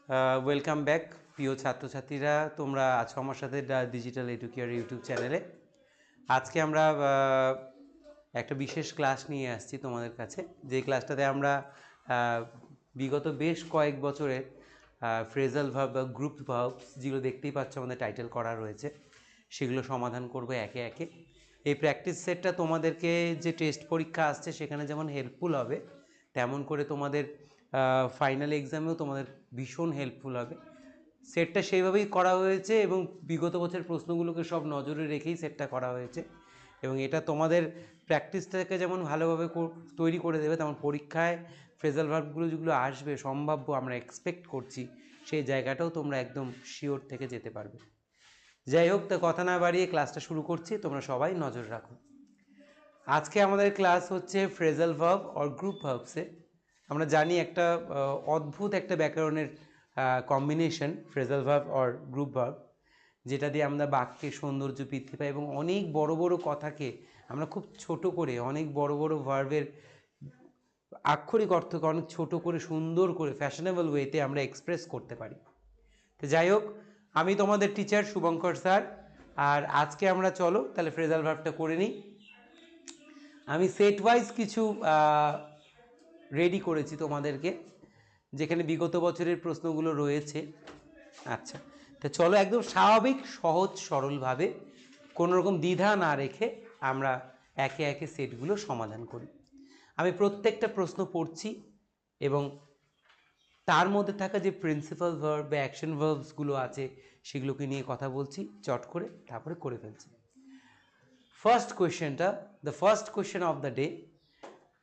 Welcome back প্রিয় ছাত্রছাত্রীরা, তোমরা আছো আমার সাথে ডিজিটাল এডুকেয়ার ইউটিউব চ্যানেলে। আজকে আমরা একটা বিশেষ ক্লাস নিয়ে আসছি তোমাদের কাছে, যে ক্লাসটাতে আমরা বিগত বেশ কয়েক বছরের ফ্রেজাল ভার্ব বা গ্রুপ ভার্বস যেগুলো দেখতেই পাচ্ছ আমাদের টাইটেল করা রয়েছে, সেগুলো সমাধান করবো একে একে। এই প্র্যাকটিস সেটটা তোমাদেরকে যে টেস্ট পরীক্ষা আসছে সেখানে যেমন হেল্পফুল হবে, তেমন করে তোমাদের ফাইনাল এক্সামেও তোমাদের ভীষণ হেল্পফুল হবে। সেটটা সেইভাবেই করা হয়েছে এবং বিগত বছরের প্রশ্নগুলোকে সব নজরে রেখেই সেটটা করা হয়েছে, এবং এটা তোমাদের প্র্যাকটিসটাকে যেমন ভালোভাবে তৈরি করে দেবে, তেমন পরীক্ষায় ফ্রেজাল ভার্বগুলো যেগুলো আসবে সম্ভাব্য আমরা এক্সপেক্ট করছি, সেই জায়গাটাও তোমরা একদম শিওর থেকে যেতে পারবে। যাই হোক, তো কথা না বাড়িয়ে ক্লাসটা শুরু করছি, তোমরা সবাই নজর রাখো। আজকে আমাদের ক্লাস হচ্ছে ফ্রেজাল ভার্ব অর গ্রুপ ভার্বসে। আমরা জানি একটা অদ্ভুত একটা ব্যাকরণের combination phrasal verb or group verb, যেটা দিয়ে আমরা বাক্যের সৌন্দর্য বৃদ্ধি পাই এবং অনেক বড় বড় কথাকে আমরা খুব ছোট করে, অনেক বড় বড় ভার্বের আক্ষরিক অর্থকে অনেক ছোট করে সুন্দর করে ফ্যাশনেবল ওয়েতে আমরা এক্সপ্রেস করতে পারি। তো যাই হোক, আমি তোমাদের টিচার শুভঙ্কর স্যার, আর আজকে আমরা চলো তাহলে ফ্রেজাল ভার্বটা করে নিই। আমি সেট ওয়াইজ কিছু রেডি করেছি তোমাদেরকে, যেখানে বিগত বছরের প্রশ্নগুলো রয়েছে। আচ্ছা, তো চলো একদম স্বাভাবিক সহজ সরলভাবে কোনো রকম দ্বিধা না রেখে আমরা একে একে সেটগুলো সমাধান করি। আমি প্রত্যেকটা প্রশ্ন পড়ছি এবং তার মধ্যে থাকা যে প্রিন্সিপাল ভার্ব বা অ্যাকশন ভার্বসগুলো আছে সেগুলোকে নিয়ে কথা বলছি চট করে, তারপরে করে ফেলছি। ফার্স্ট কোয়েশ্চেনটা, the first question of the day,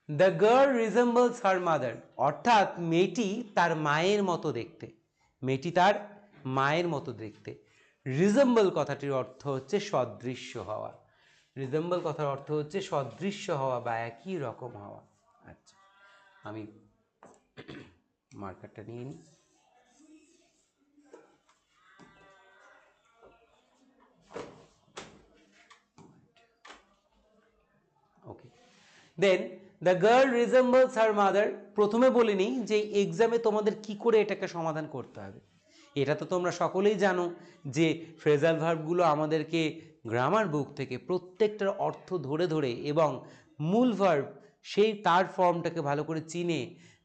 the girl resembles her mother, অর্থাৎ মেয়েটি তার মায়ের মতো দেখতে। মেয়েটি তার মায়ের মতো দেখতে। রিজেম্বল কথাটির অর্থ হচ্ছে সদৃশ্য হওয়া। রিজেম্বল কথার অর্থ হচ্ছে সদৃশ্য হওয়া বা একই রকম হওয়া। আচ্ছা, আমি মার্কারটা নিয়ে নিই। Okay, then the girl resembles her mother. প্রথমে বলে নিই যে এক্সামে তোমাদের কি করে এটাকে সমাধান করতে হবে। এটা তো তোমরা সকলেই জানো যে ফ্রেজাল ভার্বগুলো আমাদেরকে গ্রামার বুক থেকে প্রত্যেকটার অর্থ ধরে ধরে এবং মূল ভার্ব সেই তার ফর্মটাকে ভালো করে চিনে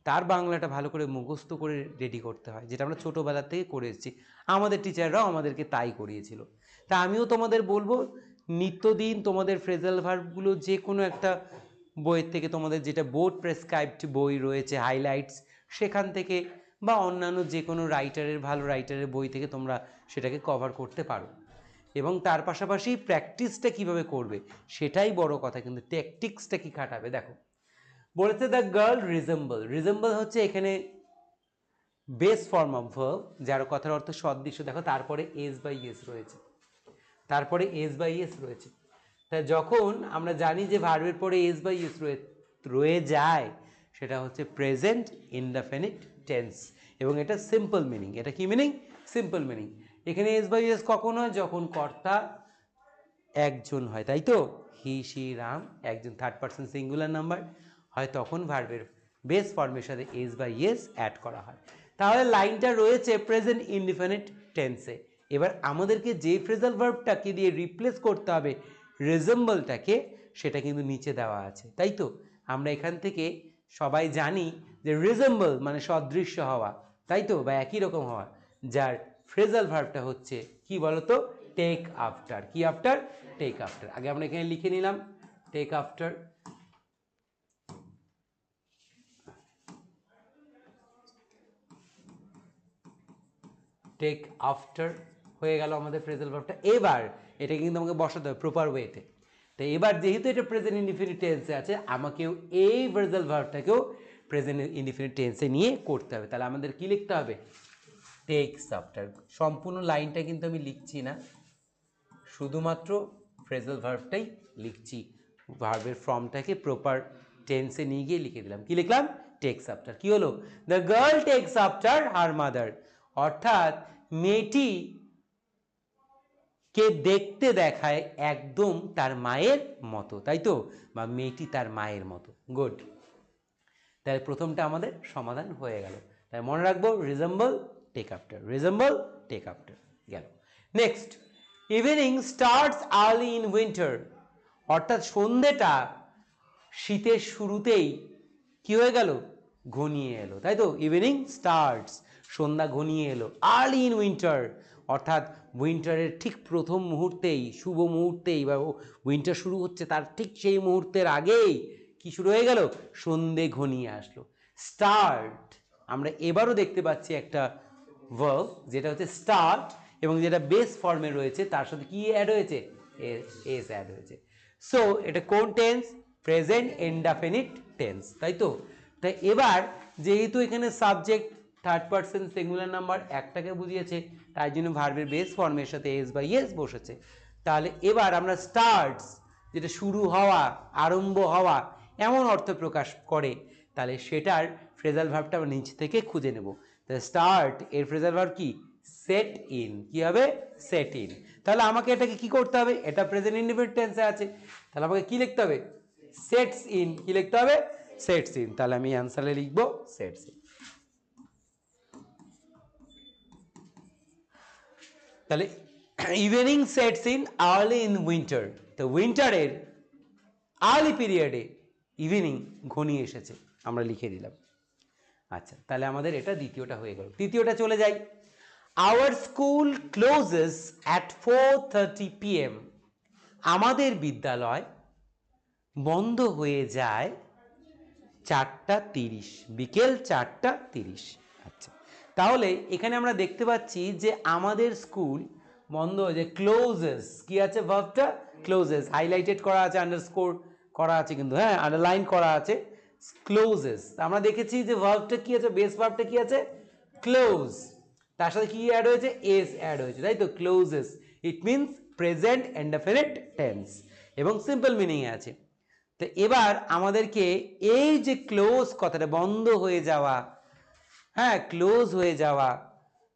তার বাংলাটা ভালো করে মুখস্থ করে রেডি করতে হয়, যেটা আমরা ছোটোবেলা থেকে করে এসেছি। আমাদের টিচাররাও আমাদেরকে তাই করিয়েছিল। তা আমিও তোমাদের বলবো, নিত্যদিন তোমাদের ফ্রেজাল ভার্বগুলো যে কোনো একটা বইয়ের থেকে, তোমাদের যেটা বোর্ড প্রেসক্রাইবড বই রয়েছে হাইলাইটস, সেখান থেকে বা অন্যান্য যে কোনো রাইটারের, ভালো রাইটারের বই থেকে তোমরা সেটাকে কভার করতে পারো। এবং তার পাশাপাশি প্র্যাকটিসটা কিভাবে করবে সেটাই বড় কথা, কিন্তু ট্যাকটিক্সটা কি খাটাবে। দেখো বলেছে দ্য গার্ল রিজেম্বল। রিজেম্বল হচ্ছে এখানে বেস ফর্ম অফ ভার্ব, যার কথার অর্থ সদৃশ্য। দেখো তারপরে এস বাই এস রয়েছে, তারপরে এস বাই এস রয়েছে। তা যখন আমরা জানি যে ভার্বের পরে এস বাই এস রয়ে যায়, সেটা হচ্ছে প্রেজেন্ট ইনডেফিনিট টেন্স, এবং এটা সিম্পল মিনিং। এটা কি মিনিং? Simple meaning. এখানে এস বাই এস কখন হয়? যখন কর্তা একজন হয়, তাই তো, হি সি রাম, একজন থার্ড পার্সন সিঙ্গুলার নাম্বার হয়, তখন ভার্বের বেস ফর্মের সাথে এস বাই এস অ্যাড করা হয়। তাহলে লাইনটা রয়েছে প্রেজেন্ট ইনডিফিনিট টেন্সে। এবার আমাদেরকে যে ফ্রেজাল ভার্বটাকে দিয়ে রিপ্লেস করতে হবে রিজেম্বলটাকে, সেটা কিন্তু নিচে দেওয়া আছে, তাই তো। আমরা এখান থেকে সবাই জানি যে রিজেম্বল মানে সদৃশ্য হওয়া, তাই তো, বা একই রকম হওয়া, যার ফ্রেজাল ভার্বটা হচ্ছে কি বলতো? Take after. কি আফটার? Take after. আগে আমরা এখানে লিখে নিলাম টেক আফটার। টেক আফটার হয়ে গেল আমাদের ফ্রেজাল ভার্বটা। এবার এটা কিন্তু আমাকে বসাতে হবে প্রপার ওয়েতে। তো এবার যেহেতু এটা প্রেজেন্ট ইনডিফিনিট টেন্সে আছে, আমাকেও এই ফ্রেজাল ভার্বটাকেও প্রেজেন্ট ইনডিফিনিট টেন্সে নিয়ে করতে হবে। তাহলে আমাদের কি লিখতে হবে? Tax after. সম্পূর্ণ লাইনটা কিন্তু আমি লিখছি না, শুধুমাত্র ফ্রেজাল ভার্বটাই লিখছি। ভার্বের ফর্মটাকে প্রপার টেন্সে নিয়ে গিয়ে লিখে দিলাম। কি লিখলাম? Tax after. কি হলো? The girl tax after her mother, অর্থাৎ মেয়েটি কে দেখতে দেখায় একদম তার মায়ের মতো, তাই তো, বা মেয়েটি তার মায়ের মতো। গুড। তাহলে প্রথমটা আমাদের সমাধান হয়ে গেল। তাই মনে রাখবো resemble take after, resemble take after গেল। Next, evening starts early in winter, অর্থাৎ সন্ধেটা শীতের শুরুতেই কি হয়ে গেল, ঘনিয়ে এলো, তাই তো। ইভিনিং স্টার্টস, সন্ধ্যা ঘনিয়ে এলো, আর্লি ইন উইন্টার, অর্থাৎ উইন্টারের ঠিক প্রথম মুহূর্তেই, শুভ মুহূর্তেই, বা উইন্টার শুরু হচ্ছে তার ঠিক সেই মুহূর্তের আগেই কি শুরু হয়ে গেল, সন্ধে ঘনিয়ে আসলো। স্টার্ট, আমরা এবারও দেখতে পাচ্ছি একটা ভার্ব যেটা হচ্ছে স্টার্ট, এবং যেটা বেস ফর্মে রয়েছে তার সাথে কি অ্যাড হয়েছে, এস অ্যাড হয়েছে। সো এটা কোন টেন্স, প্রেজেন্ট ইনডেফিনিট টেন্স, তাই তো। তাই এবার যেহেতু এখানে subject third person singular number একটাকে বুঝিয়েছে, তাই জন্য ভার্বের বেস ফর্মের সাথে এস বা ইয়েস বসেছে। তাহলে এবার আমরা স্টার্টস, যেটা শুরু হওয়া, আরম্ভ হওয়া এমন অর্থ প্রকাশ করে, তাহলে সেটার ফ্রেজাল ভার্বটা আমরা নিচ থেকে খুঁজে নেব। তাহলে স্টার্ট এর ফ্রেজাল ভার্ব কি, সেট ইন, কি হবে, সেট ইন। তাহলে আমাকে এটাকে কি করতে হবে, এটা প্রেজেন্ট ইনডেফিনিট টেন্সে আছে, তাহলে আমাকে কি লিখতে হবে, সেটস ইন, কি লিখতে হবে, সেটস ইন। তাহলে আমি অ্যান্সারে লিখবো সেটস ইন। তাহলে evening sets in early in winter, তো উইন্টারের আর্লি পিরিয়ডে ইভিনিং ঘনিয়ে এসেছে, আমরা লিখে দিলাম। আচ্ছা, তাহলে আমাদের এটা দ্বিতীয়টা হয়ে গেল। তৃতীয়টা চলে যাই। Our school clauses at 4:30 PM, আমাদের বিদ্যালয় বন্ধ হয়ে যায় 4:30, বিকেল 4:30। আচ্ছা, তাহলে এখানে আমরা দেখতে পাচ্ছি যে আমাদের স্কুল বন্ধ হয়ে যায়, ক্লোজেস, কি আছে, ভার্বটা ক্লোজেস, হাইলাইটেড করা আছে, আন্ডারস্কোর করা আছে কিন্তু, হ্যাঁ আন্ডারলাইন করা আছে, ক্লোজেস। আমরা দেখেছি যে ভার্বটা কি আছে, বেস ভার্বটা কি আছে, ক্লোজ, তার সাথে কি অ্যাড হয়েছে, এস অ্যাড হয়েছে, তাই তো, clauses. It means present indefinite tense এবং সিম্পল মিনিং আছে। তো এবার আমাদেরকে এই যে ক্লোজ কথাটা, বন্ধ হয়ে যাওয়া, হ্যাঁ ক্লোজ হয়ে যাওয়া,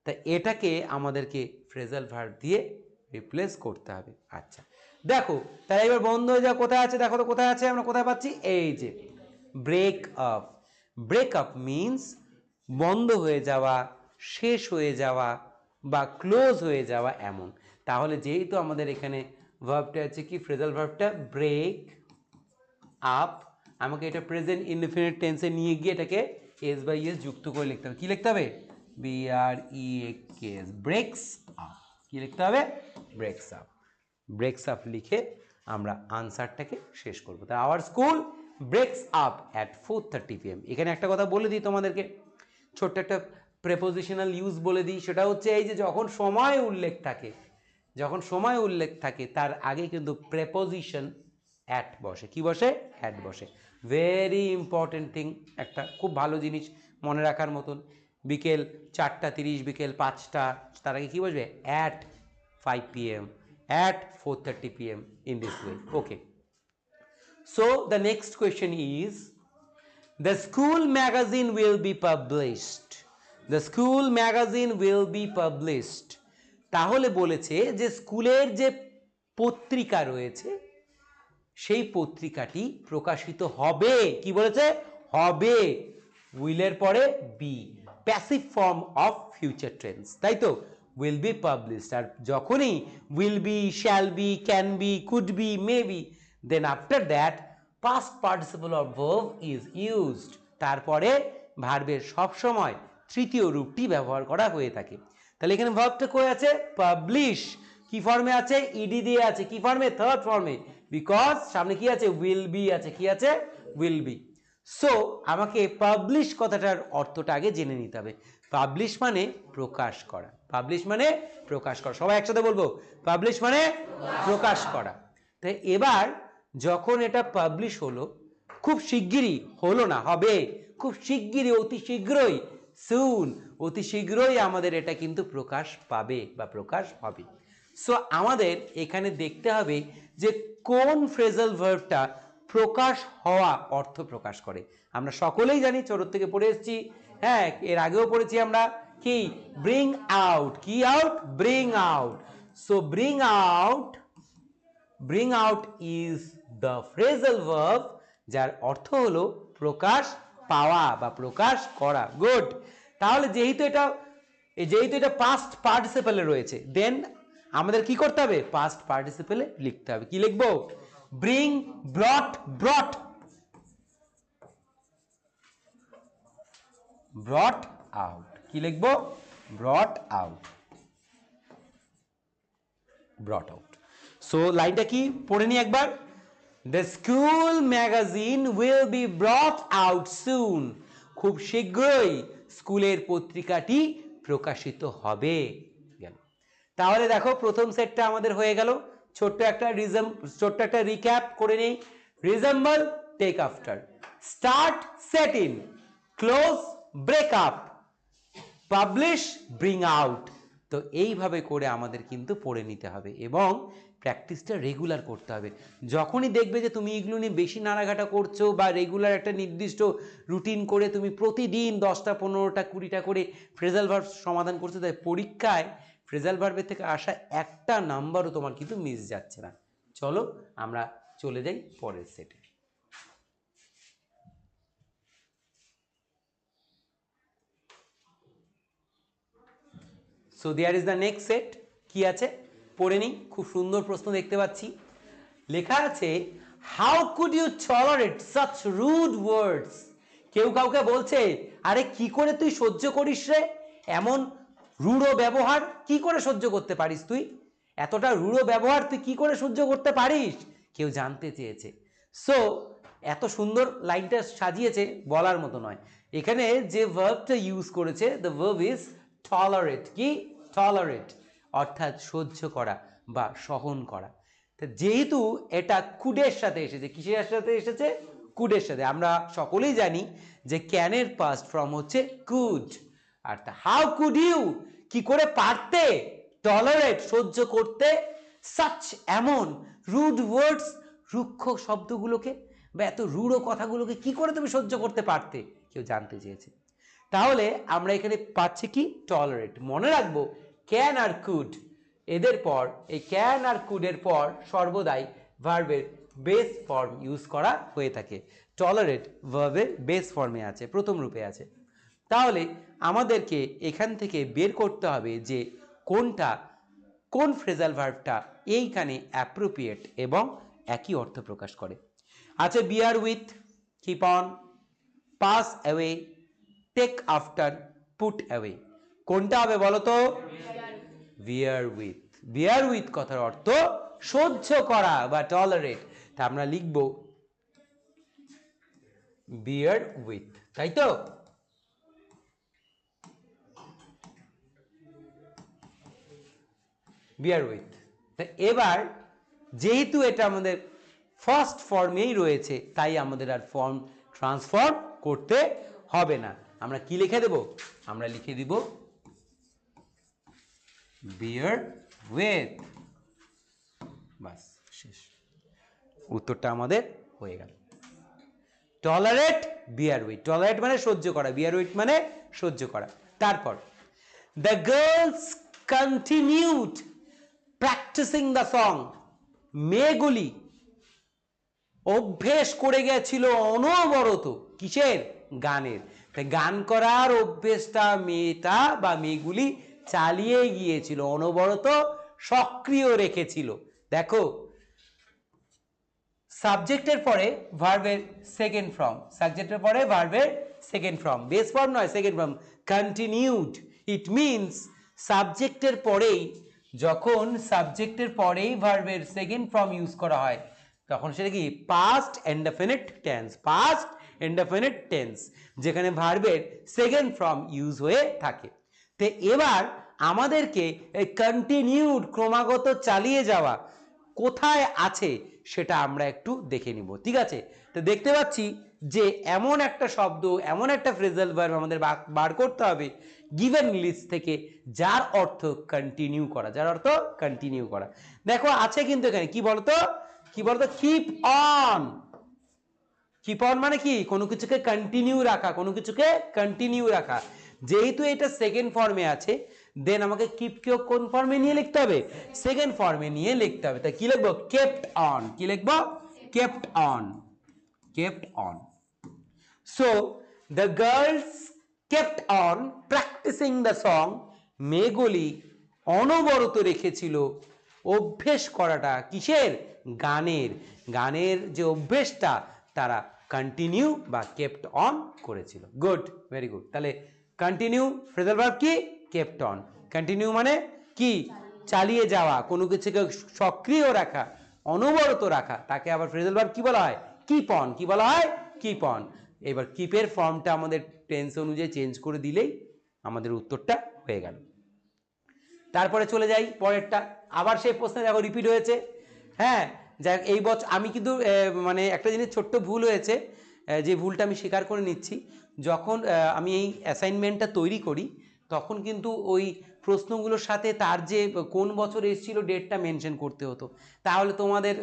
তা এটাকে আমাদেরকে ফ্রেজাল ভার্ব দিয়ে রিপ্লেস করতে হবে। আচ্ছা দেখো, তাহলে এবার বন্ধ হয়ে যাওয়া কোথায় আছে, দেখো তো কোথায় আছে, আমরা কোথায় পাচ্ছি, এই যে break up. Break up means বন্ধ হয়ে যাওয়া, শেষ হয়ে যাওয়া বা ক্লোজ হয়ে যাওয়া এমন। তাহলে যেহেতু আমাদের এখানে ভার্বটা আছে কি, ফ্রেজাল ভার্বটা ব্রেক আপ, আমাকে এটা প্রেজেন্ট ইনডেফিনিট টেন্সে নিয়ে গিয়ে এটাকে এস বাই এস যুক্ত করে লিখতে হবে। কি লিখতে হবে, BREAK, ব্রেকস আপ, কি লিখতে হবে, ব্রেকস আপ। ব্রেকস আপ লিখে আমরা আনসারটাকে শেষ করবো। তা our school ব্রেকস up at 4:30 PM। এখানে একটা কথা বলে দিই তোমাদেরকে, ছোট্ট একটা প্রেপোজিশনাল ইউজ বলে দিই, সেটা হচ্ছে এই যে যখন সময় উল্লেখ থাকে, যখন সময় উল্লেখ থাকে তার আগে কিন্তু প্রেপোজিশন অ্যাট বসে, কি বসে, অ্যাট বসে। ভেরি ইম্পর্টেন্ট থিং, একটা খুব ভালো জিনিস মনে রাখার মতন। বিকেল 4:30, বিকেল 5টা, তার আগে কি বসবে, at 5 PM, at 4:30 PM, in this way. Okay, so the next question is, the school magazine will be published, the school magazine will be published। তাহলে বলেছে যে স্কুলের যে পত্রিকা রয়েছে সেই পত্রিকাটি প্রকাশিত হবে, কি বলেছে, হবে, উইলের পরে be, passive form of future tense, তাই তো, will be published। আর যখনই will be, shall be, can be, could be, may be, then after that past participle of verb is used, তারপরে ভার্বের সব সময় তৃতীয় রূপটি ব্যবহার করা হয়ে থাকে। তাহলে এখানে ভার্বটা কই আছে, পাবলিশ, কি ফর্মে আছে, ইডি দিয়ে আছে, কি ফর্মে, থার্ড ফর্মে, বিকজ সামনে কি আছে, উইল বি আছে, কি আছে, উইল বি। সো আমাকে পাবলিশ কথাটার অর্থটা আগে জেনে নিতে হবে। পাবলিশ মানে প্রকাশ করা, পাবলিশ মানে প্রকাশ করা, সবাই একসাথে বলবো, পাবলিশ মানে প্রকাশ করা। তাই এবার যখন এটা পাবলিশ হলো, খুব শিগগিরই, হলো না, হবে, খুব শিগগিরই, অতি শীঘ্রই, সুন, অতি শীঘ্রই আমাদের এটা কিন্তু প্রকাশ পাবে বা প্রকাশ হবে। সো আমাদের এখানে দেখতে হবে যে কোন ফ্রেজাল ভার্বটা প্রকাশ হওয়া অর্থ প্রকাশ করে। আমরা সকলেই জানি, ছোট থেকে পড়ে এসেছি, হ্যাঁ এর আগেও পড়েছি আমরা, কি, ব্রিং আউট, কি out, bring out. So bring out, bring out is the phrasal verb যার অর্থ হলো প্রকাশ পাওয়া বা প্রকাশ করা। গুড, তাহলে যেহেতু এই যেহেতু এটা পাস্ট পার্টিসিপেলে রয়েছে, দেন আমাদের কি করতে হবে? পাস্ট পার্টিসিপেলে লিখতে হবে। কি লিখবো? Bring, brought, brought, brought out. কি লিখবো? Brought out, brought out. So লাইনটা কি পড়ে নি একবার? The school magazine will be brought out soon. খুব শীঘ্রই স্কুলের পত্রিকাটি প্রকাশিত হবে। তাহলে দেখো প্রথম সেটটা আমাদের হয়ে গেল। ছোট্ট একটা রিক্যাপ করে নেই। Resemble, take after, start, set in, close, break up, publish, bring out. তো এইভাবে করে আমাদের কিন্তু পড়ে নিতে হবে এবং প্র্যাকটিসটা রেগুলার করতে হবে। যখনই দেখবে যে তুমি এগুলো নিয়ে বেশি নাড়াঘাটা করছো বা রেগুলার একটা নির্দিষ্ট রুটিন করে তুমি প্রতিদিন 10টা 15টা 20টা করে ফ্রেজাল ভার্ব সমাধান করছো, তাই পরীক্ষায় ফ্রেজাল ভার্বের থেকে আসা একটা নাম্বারও তোমার কিন্তু মিস যাচ্ছে না। চলো আমরা চলে যাই পরের সেটে। So there is the next set. কি আছে পড়ে নিই। খুব সুন্দর প্রশ্ন দেখতে পাচ্ছি। লেখা আছে, how could you tolerate such rude words. কেউ কাউকে বলছে, আরে কি করে তুই সহ্য করিস রে এমন রূঢ় ব্যবহার, কি করে সহ্য করতে পারিস তুই? এতটা রূঢ় ব্যবহার তুই কি করে সহ্য করতে পারিস? কেউ জানতে চেয়েছে। সো এত সুন্দর লাইনটা সাজিয়েছে, বলার মতো নয়। এখানে যে ভার্বটা ইউজ করেছে, দ্য ভার্ব ইজ টলারেট। কি? টলারেট, অর্থাৎ সহ্য করা বা সহন করা। যেহেতু এটা কুডের সাথে এসেছে, কিসের সাথে এসেছে? কুডের সাথে। আমরা সকলেই জানি যে ক্যানের পাস্ট ফর্ম হচ্ছে কুড। আর হাউ কুড ইউ, কি করে পারতে, টলারেট, সহ্য করতে, সাচ, এমন, রুড ওয়ার্ডস, রুক্ষ শব্দগুলোকে বা এত রূঢ় কথাগুলোকে কি করে তুমি সহ্য করতে পারতে? কেউ জানতে চেয়েছে। তাহলে আমরা এখানে পাচ্ছি কি? টলারেট। মনে রাখবো ক্যান আর কুড, এদের পর এই ক্যান আর কুডের পর সর্বদাই ভার্বের বেস ফর্ম ইউজ করা হয়ে থাকে। টলারেট ভার্বের বেস ফর্মে আছে, প্রথম রূপে আছে। তাহলে আমাদেরকে এখান থেকে বের করতে হবে যে কোন ফ্রেজাল ভার্বটা এইখানে অ্যাপ্রোপ্রিয়েট এবং একই অর্থ প্রকাশ করে। আছে bear with, keep on, pass away, take after, put away. কোনটা হবে বলো তো? বিয়ার উইথ। বিয়ার উইথ কথার অর্থ সহ্য করা বা টলারেট। তা আমরা লিখব বিয়ার উইথ, তাই তো? বিয়ার উইথ। এবার যেহেতু এটা আমাদের ফার্স্ট ফর্মেই রয়েছে, তাই আমাদের আর ফর্ম ট্রান্সফর্ম করতে হবে না। আমরা কি লিখে দেব? আমরা লিখে দিব বিয়ার উইথ। বাস, শেষ। উত্তরটা আমাদের হয়ে গেল। Tolerate, bear with. টলারেট মানে সহ্য করা, বিয়ার উইথ মানে সহ্য করা। তারপর the girls continued practising the song. মেয়েগুলি অভ্যেস করে গেছিল অনবরত। কিসের? গানের। তাই গান করার অভ্যেসটা মেয়েটা বা মেয়েগুলি চালিয়ে গিয়েছিল, অনবরত সক্রিয় রেখেছিল। দেখো সাবজেক্টের পরে ভার্বের সেকেন্ড ফর্ম, সাবজেক্টের পরে ভার্বের সেকেন্ড ফর্ম, বেস ফর্ম নয়, second form, continued. It means সাবজেক্টের পরেই, যখন সাবজেক্টের পরেই ভার্বের সেকেন্ড ফর্ম ইউজ করা হয়, তখন সেটা কি? Past indefinite tense. Past indefinite tense, যেখানে ভার্বের সেকেন্ড ফর্ম ইউজ হয়ে থাকে। তো এবার আমাদেরকে এই কন্টিনিউড, ক্রমাগত চালিয়ে যাওয়া, কোথায় আছে সেটা আমরা একটু দেখে নিব। ঠিক আছে? তো দেখতে পাচ্ছি যে এমন একটা শব্দ, এমন একটা ফ্রেজাল ভার্ব আমাদের বার করতে হবে গিভেন লিস্ট থেকে, যার অর্থ কন্টিনিউ করা, যার অর্থ কন্টিনিউ করা। দেখো আছে কিন্তু এখানে, কি বলতো? কি বলতো? Keep on. কিপ অন মানে কি? কোনো কিছুকে কন্টিনিউ রাখা, কোনো কিছুকে কন্টিনিউ রাখা। যেহেতু এটা সেকেন্ড ফর্মে আছে, দেন আমাকে কিপকেও কোন ফর্মে নিয়ে লিখতে হবে? সেকেন্ড ফর্মে নিয়ে লিখতে হবে। তাই কি লিখবো? Kept on. কি লিখবো? Kept on. Kept on. So the girls kept on practising the song মেয়েগুলি অনবরত রেখেছিল অভ্যেস করাটা কিসের? গানের। গানের যে অভ্যেসটা তারা কন্টিনিউ বা কেপ্ট অন করেছিল। Good, very good. তাহলে কন্টিনিউ ফ্রেজাল ভার্ব কি? Kept on. কন্টিনিউ মানে কি? চালিয়ে যাওয়া, কোনো কিছুকে সক্রিয় রাখা, অনবরত রাখা, তাকে আবার ফ্রেজাল ভার্ব কি বলা হয়? Keep on. কি বলা হয়? Keep on. এবার কিপের ফর্মটা আমাদের টেন্স অনুযায়ী চেঞ্জ করে দিলেই আমাদের উত্তরটা হয়ে গেল। তারপরে চলে যাই পরেরটা, আবার সেই প্রশ্নে দেখো রিপিট হয়েছে। হ্যাঁ, যাক এই বছর আমি কিন্তু মানে একটা জিনিস ছোট্ট ভুল হয়েছে, যে ভুলটা আমি স্বীকার করে নিচ্ছি। যখন আমি এই অ্যাসাইনমেন্টটা তৈরি করি তখন কিন্তু ওই প্রশ্নগুলোর সাথে তার যে কোন বছর এসেছিল ডেটটা মেনশন করতে হতো, তাহলে তোমাদের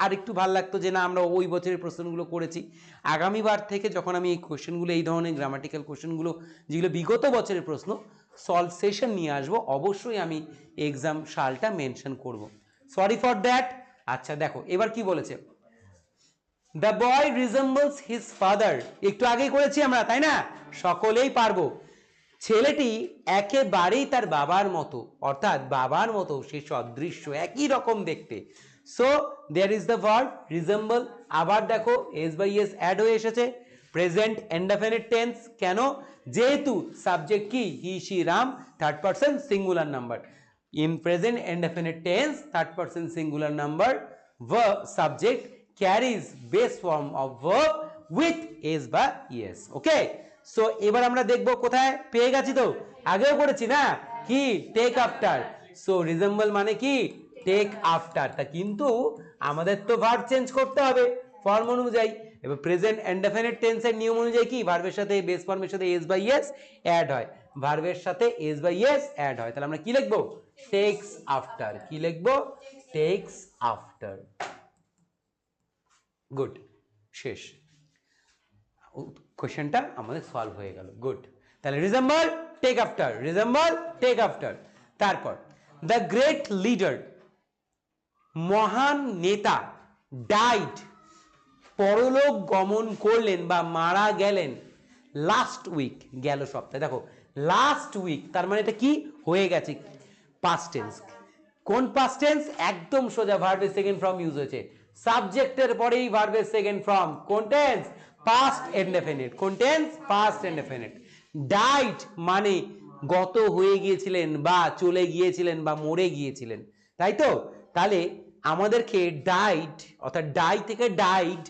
আর একটু ভালো লাগতো যে না আমরা ওই বছরের প্রশ্নগুলো করেছি। আগামীবার থেকে যখন আমি এই কোশ্চেনগুলো, এই ধরনের গ্রামাটিক্যাল কোশ্চেনগুলো যেগুলো বিগত বছরের প্রশ্ন, সলভ সেশন নিয়ে আসবো, অবশ্যই আমি এক্সাম সালটা মেনশন করব। Sorry for that. আচ্ছা দেখো এবার কি বলেছে, the boy resembles his father, একটু আগেই করেছি আমরা, তাই না? সকলেই পারবো। ছেলেটি একেবারেই তার বাবার মতো, অর্থাৎ বাবার মতো সে সদৃশ্য, একই রকম দেখতে। So there is the verb resemble. আবার দেখো এস বাই এস অ্যাড হয়ে এসেছে, প্রেজেন্ট ইনডেফিনিট টেন্স। কেন? যেহেতু সাবজেক্ট কি? He, she, Ram, third person singular number. In present indefinite tense third person singular number verb subject carries base form of verb with is বা yes. ওকে, so এবার আমরা দেখবো কোথায় পেয়ে গেছি, তো আগেও করেছি না, কি? Take after. সো রিজেম্বল মানে কি? Take after. তা কিন্তু আমাদের তো ভার্ব চেঞ্জ করতে হবে ফর্ম অনুযায়ী। এবার প্রেজেন্ট ইনডেফিনিট টেন্সের নিয়ম অনুযায়ী কি? ভার্বের সাথে বেস ফর্মের সাথে এস বাই এস অ্যাড হয়, ভার্বের সাথে এস বাই এস অ্যাড হয়। তাহলে আমরা কি লিখবো? Takes after. কি লিখবো? Takes after. গুড, শেষ, কোশ্চেনটা আমাদের সলভ হয়ে গেল। গুড। তাহলে resemble take after, resemble take after. তারপর দ্য গ্রেট লিডার, মহান নেতা, ডাইড, পরলোক গমন করলেন বা মারা গেলেন, লাস্ট উইক, গেল সপ্তাহে। দেখো লাস্ট উইক তার মানে এটা কি? হয়ে গেছে, পাস্ট টেন্স। কোন পাস্ট টেন্স? একদম সোজা, ভার্বের সেকেন্ড ফর্ম ইউজ হয়েছে, সাবজেক্টের পরেই ভার্বের সেকেন্ড ফর্ম। কোন টেন্স? Past indefinite. কোন টেন্স? Past indefinite. ডাইড মানে গত হয়ে গিয়েছিলেন বা চলে গিয়েছিলেন বা মরে গিয়েছিলেন, তাই তো? তাহলে আমাদেরকে ডাইড অর্থাৎ ডাই থেকে ডাইড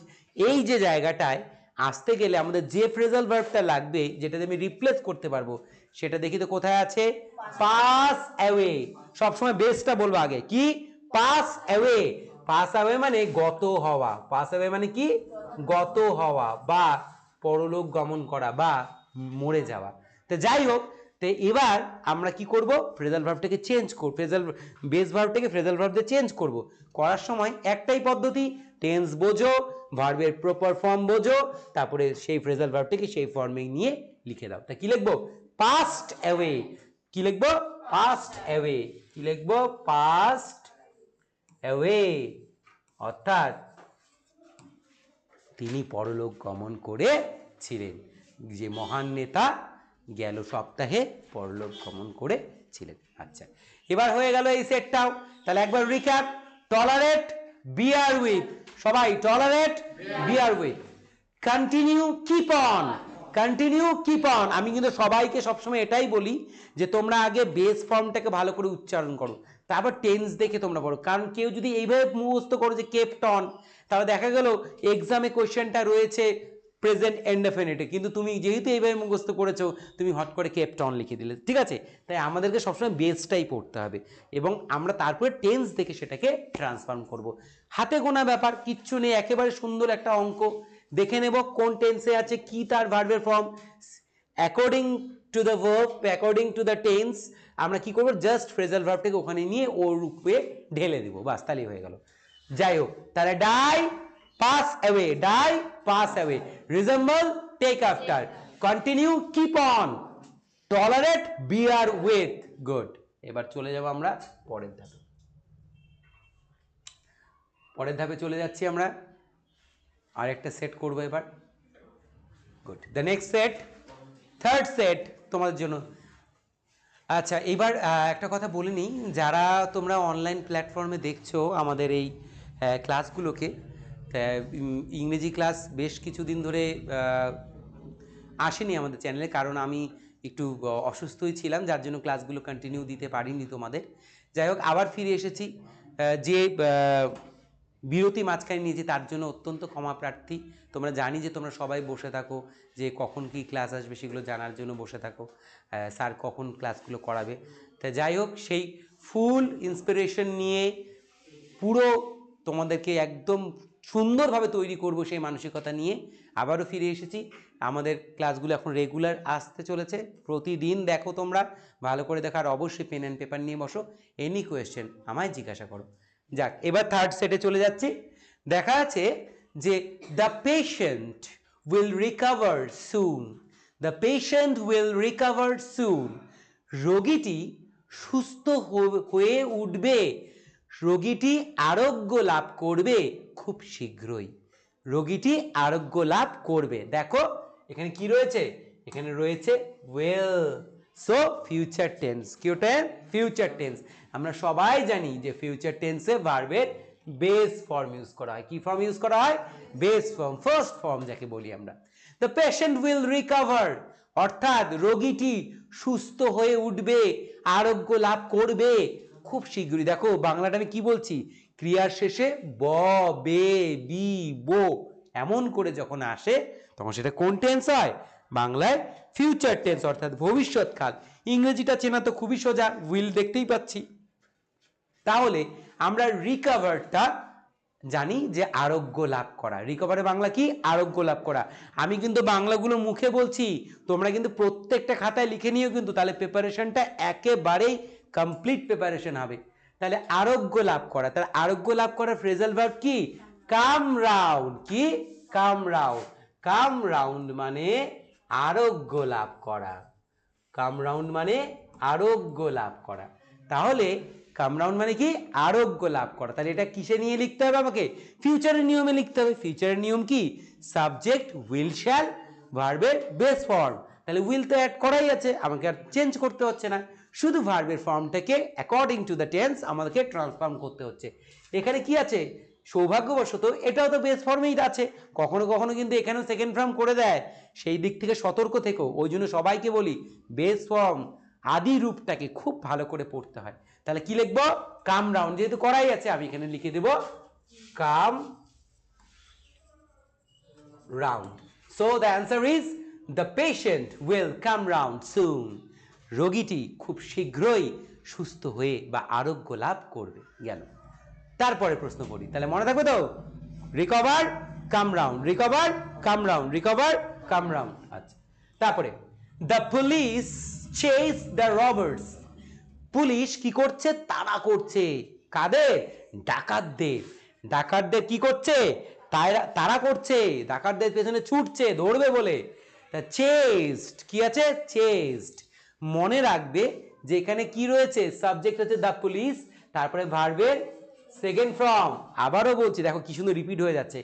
এই যে জায়গাটায় আসতে গেলে আমাদের যে ফ্রেজাল ভার্বটা লাগবে, যেটাতে আমি রিপ্লেস করতে পারবো, সেটা দেখি তো কোথায় আছে? Pass away. সবসময় বেসটা বলবো আগে, কি? Pass away. পাস অ্যাওয়ে মানে গত হওয়া। পাস অ্যাওয়ে মানে কি? গত হওয়া বা পরলোক গমন করা বা মরে যাওয়া। তো যাই হোক, তো এবার আমরা কি করব? ফ্রেজাল ভার্বটাকে চেঞ্জ করব, ফ্রেজাল বেস ভার্বটাকে ফ্রেজাল ভার্ব দিয়ে চেঞ্জ করব। করার সময় একটাই পদ্ধতি, টেন্স বোঝো, ভার্বের প্রপার ফর্ম বোঝো, তারপরে সেই ফ্রেজাল ভার্বটাকে সেই ফর্মে নিয়ে লিখে দাও। তা কি লিখবো? Passed away. কি লিখবো? Passed away. কি লিখবো? পাস্ট অ্যাওয়ে, অর্থাৎ তিনি পরলোক গমন করেছিলেন। যে মহান নেতা গেল সপ্তাহে পরলোক গমন করেছিলেন। আচ্ছা, এবার হয়ে গেল এই সেটটাও। তাহলে একবার রিক্যাপ, টলারেট, বিয়ার উইথ, সবাই tolerate, bear with, continue, keep on, continue, keep on. আমি কিন্তু সবাইকে সবসময় এটাই বলি যে তোমরা আগে বেস ফর্মটাকে ভালো করে উচ্চারণ করো, তারপর টেন্স দেখে তোমরা পড়ো। কারণ কেউ যদি এইভাবে মুখস্থ করো যে কেপ্ট অন, তাহলে দেখা গেল এক্সামে কোশ্চেনটা রয়েছে প্রেজেন্ট ইনডেফিনিটে, কিন্তু তুমি যেহেতু এইভাবে মুখস্থ করেছো তুমি হট করে কেপ্ট অন লিখে দিলে, ঠিক আছে? তাই আমাদেরকে সবসময় বেসটাই পড়তে হবে এবং আমরা তারপরে টেন্স দেখে সেটাকে ট্রান্সফর্ম করব। হাতে গোনা ব্যাপার কিচ্ছু নেই, একেবারে সুন্দর একটা অঙ্ক। দেখে নেব কোন টেন্সে আছে, কি তার ভার্বের form, according to the verb, according to the tense আমরা কি করবো? জাস্ট ফ্রেজাল ভার্বটাকে ওখানে নিয়ে ওর রূপে ঢেলে দিব, বাস, তাহলেই হয়ে গেল। যাই হোক, তাহলে die, pass away, die, pass away, resemble, take after, continue, keep on, tolerate, bear with. Good. এবার চলে যাব আমরা পরের ধাপে। পরের ধাপে চলে যাচ্ছি আমরা, আরেকটা সেট করবো এবার। Good. The next set, third set তোমাদের জন্য, আচ্ছা, এবার একটা কথা বলে নিই, যারা তোমরা অনলাইন প্ল্যাটফর্মে দেখছো আমাদের এই ক্লাসগুলোকে, ইংরেজি ক্লাস বেশ কিছুদিন ধরে আসেনি আমাদের চ্যানেলে, কারণ আমি একটু অসুস্থই ছিলাম, যার জন্য ক্লাসগুলো কন্টিনিউ দিতে পারিনি তোমাদের। যাই হোক, আবার ফিরে এসেছি। যে বিরতি মাঝখানে নিয়েছি তার জন্য অত্যন্ত ক্ষমা প্রার্থী। তোমরা জানি যে তোমরা সবাই বসে থাকো যে কখন কি ক্লাস আসবে সেগুলো জানার জন্য বসে থাকো, স্যার কখন ক্লাসগুলো করাবে। তা যাই হোক, সেই ফুল ইন্সপিরেশন নিয়ে পুরো তোমাদেরকে একদম সুন্দরভাবে তৈরি করব সেই মানসিকতা নিয়ে আবারও ফিরে এসেছি। আমাদের ক্লাসগুলো এখন রেগুলার আসতে চলেছে, প্রতিদিন দেখো তোমরা, ভালো করে দেখো, আর অবশ্যই পেন অ্যান্ড পেপার নিয়ে বসো, এনি কোয়েশ্চেন আমায় জিজ্ঞাসা করো। যাক, এবার থার্ড সেটে চলে যাচ্ছি। দেখা আছে যে the patient will recover soon, the patient will recover soon, রোগীটি সুস্থ হয়ে উঠবে, রোগীটি আরোগ্য লাভ করবে খুব শীঘ্রই, রোগীটি আরোগ্য লাভ করবে। দেখো এখানে কি রয়েছে, এখানে রয়েছে উইল, সো ফিউচার টেন্স। কি ওটা? Future tense. আমরা সবাই জানি যে ফিউচার টেন্সে ভার্বের বেস ফর্ম ইউজ করা হয়। কি ফর্ম ইউজ করা হয়? বেস ফর্ম, ফার্স্ট ফর্ম যাকে বলি আমরা। দ্য পেশেন্ট উইল রিকভার, অর্থাৎ রোগীটি সুস্থ হয়ে উঠবে, আরোগ্য লাভ করবে খুব শীঘ্রই। দেখো বাংলাটা আমি কি বলছি, ক্রিয়ার শেষে ব, বে, বি, বো এমন করে যখন আসে তখন সেটা কোন টেন্স হয়? বাংলায় ফিউচার টেন্স, অর্থাৎ ভবিষ্যৎকাল। ইংরেজিটা চেনা তো খুবই সোজা, উইল দেখতেই পাচ্ছি। তাহলে আমরা রিকভারটা জানি যে আরোগ্য লাভ করা। রিকভারের বাংলা কি? আরোগ্য লাভ করা। আমি কিন্তু বাংলাগুলো মুখে বলছি, তোমরা কিন্তু প্রত্যেকটা খাতায় লিখে নিও কিন্তু, তাহলে প্রিপারেশনটা একেবারেই কমপ্লিট প্রিপারেশন হবে। তাহলে আরোগ্য লাভ করা, তাহলে আরোগ্য লাভ করার ফ্রেজাল ভার্ব কি? Come round. কি? Come round. কাম রাউন্ড মানে আরোগ্য লাভ করা। কাম রাউন্ড মানে আরোগ্য লাভ করা। তাহলে কাম রাউন্ড মানে কি? আরোগ্য লাভ করা। তাহলে এটা কিসে নিয়ে লিখতে হবে আমাকে? ফিউচারের নিয়মে লিখতে হবে। ফিউচারের নিয়ম কি? সাবজেক্ট উইল শ্যাল, ভার্বের বেস ফর্ম। তাহলে উইল তো অ্যাড করাই আছে, আমাকে আর চেঞ্জ করতে হচ্ছে না, শুধু ভার্বের ফর্মটাকে অ্যাকর্ডিং টু দ্য টেন্স আমাদেরকে ট্রান্সফর্ম করতে হচ্ছে। এখানে কি আছে? সৌভাগ্যবশত এটাও তো বেস ফর্মেই আছে, কখনো কখনো কিন্তু এখানেও সেকেন্ড ফর্ম করে দেয়, সেই দিক থেকে সতর্ক থেকো। ওই জন্য সবাইকে বলি বেস ফর্ম আদি রূপটাকে খুব ভালো করে পড়তে হয়। তাহলে কি লিখবো? কাম রাউন্ড, যেহেতু করাই আছে আমি এখানে লিখে দেব come round. So the answer is the patient will come round soon, রোগীটি খুব শীঘ্রই সুস্থ হয়ে বা আরোগ্য লাভ করবে। গেল। তারপরে প্রশ্ন করি, তাহলে মনে থাকবে তো? Recover, come round, recover, come round, recover, come round. আচ্ছা, তারপরে the police chase the robbers, police কি করছে? তাড়া করছে। কাদের? ডাকাতদের। ডাকাতদের কি করছে? তাড়া করছে, ডাকাতদের পেছনে ছুটছে দৌড়বে বলে। তা চেস্ট কি আছে? চেস্ট। মনে রাখবে যে এখানে কি রয়েছে? সাবজেক্ট হচ্ছে দ্য পুলিশ, তারপরে ভার্বের সেকেন্ড ফর্ম। আবারও বলছি, দেখো কি সুন্দর রিপিট হয়ে যাচ্ছে,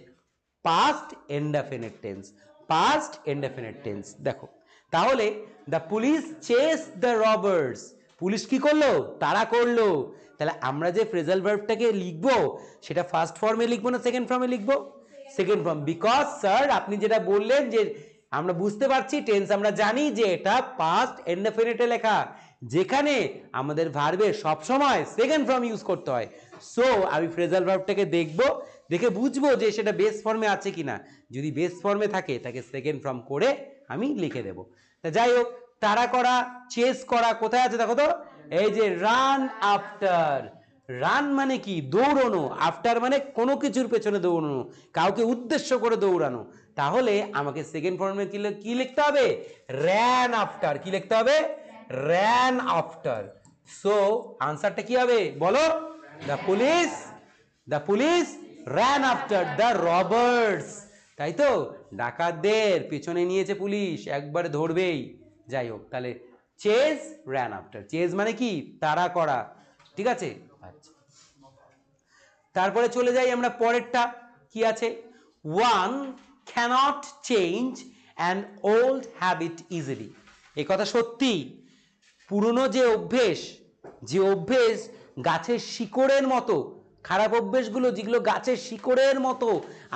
past indefinite tense, past indefinite tense. দেখো তাহলে the police chase the robbers, police কি করলো? তাড়া করলো। তাহলে আমরা যে ফ্রেজাল ভার্বটাকে লিখবো সেটা ফার্স্ট ফর্মে লিখবো না সেকেন্ড ফর্মে লিখবো? Second form. বিকজ স্যার আপনি যেটা বললেন যে আমরা বুঝতে পারছি টেন্স আমরা জানি যে এটা পাস্ট ইনডেফিনিটে লেখা, যেখানে আমাদের ভার্বের সবসময় সেকেন্ড ফর্ম ইউজ করতে হয়। সো আমি ফ্রেজাল ভার্বটাকে দেখবো, দেখে বুঝবো যে সেটা বেস ফর্মে আছে কিনা। যদি বেস ফর্মে থাকে তাকে সেকেন্ড ফর্ম করে আমি লিখে দেবো। তা যাই হোক, তাড়া করা, চেস করা কোথায় আছে দেখো তো? এই যে রান আফটার। রান মানে কি? দৌড়ানো। আফটার মানে কোনো কিছুর পেছনে দৌড়ানো, কাউকে উদ্দেশ্য করে দৌড়ানো। তাহলে আমাকে সেকেন্ড ফর্মে কি লিখতে হবে? Ran after. কি লিখতে হবে? Ran after. সো আনসারটা কি হবে বলো? The police, the police ran after the robbers. তাই তো, ডাকাতদের পেছনে নিয়েছে পুলিশ, একবারে ধরবেই। যাই হোক, তাহলে চেজ র্যান আফটার। চেজ মানে কি? তাড়া করা। ঠিক আছে? আচ্ছা, তারপরে চলে যাই আমরা পরেরটা। কি আছে? One cannot change an old habit easily. এই কথা সত্যি, পুরনো যে অভ্যেস গাছের শিকড়ের মতো, খারাপ অভ্যেসগুলো যেগুলো গাছের শিকড়ের মতো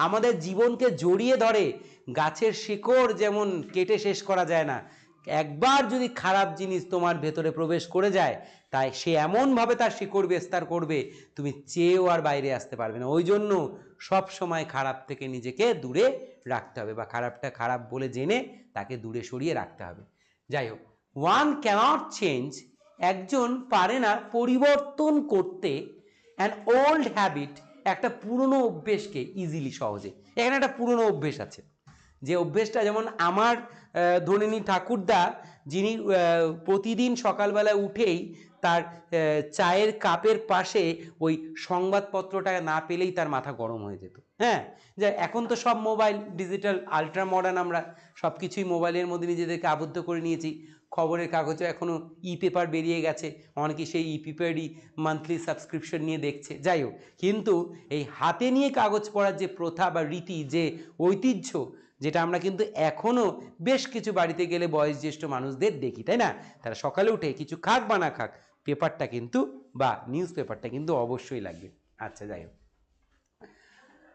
আমাদের জীবনকে জড়িয়ে ধরে, গাছের শিকড় যেমন কেটে শেষ করা যায় না, একবার যদি খারাপ জিনিস তোমার ভেতরে প্রবেশ করে যায় তাই সে এমনভাবে তার শিকড় বিস্তার করবে তুমি চেয়েও আর বাইরে আসতে পারবে না। ওই জন্য সব সময় খারাপ থেকে নিজেকে দূরে রাখতে হবে, বা খারাপটা খারাপ বলে জেনে তাকে দূরে সরিয়ে রাখতে হবে। যাই হোক, ওয়ান ক্যানট চেঞ্জ, একজন পারে না পরিবর্তন করতে অ্যান ওল্ড হ্যাবিট, একটা পুরনো অভ্যেসকে ইজিলি, সহজে। এখানে একটা পুরনো অভ্যেস আছে, যে অভ্যেসটা যেমন আমার ধরে নিই ঠাকুরদা, যিনি প্রতিদিন সকালবেলায় উঠেই তার চায়ের কাপের পাশে ওই সংবাদপত্রটা না পেলেই তার মাথা গরম হয়ে যেত। হ্যাঁ, যে এখন তো সব মোবাইল, ডিজিটাল, আলট্রা মডার্ন, আমরা সব কিছুই মোবাইলের মধ্যে নিজেদেরকে আবদ্ধ করে নিয়েছি। খবরের কাগজে এখনও ই পেপার বেরিয়ে গেছে, অনেকে সেই ই পেপারই মান্থলি সাবস্ক্রিপশন নিয়ে দেখছে। যাই হোক, কিন্তু এই হাতে নিয়ে কাগজ পড়ার যে প্রথা বা রীতি, যে ঐতিহ্য, যেটা আমরা কিন্তু এখনও বেশ কিছু বাড়িতে গেলে বয়োজ্যেষ্ঠ মানুষদের দেখি, তাই না? তারা সকালে উঠে কিছু খাক বা না খাক, পেপারটা কিন্তু বা নিউজ পেপারটা কিন্তু অবশ্যই লাগবে। আচ্ছা, যাই হোক,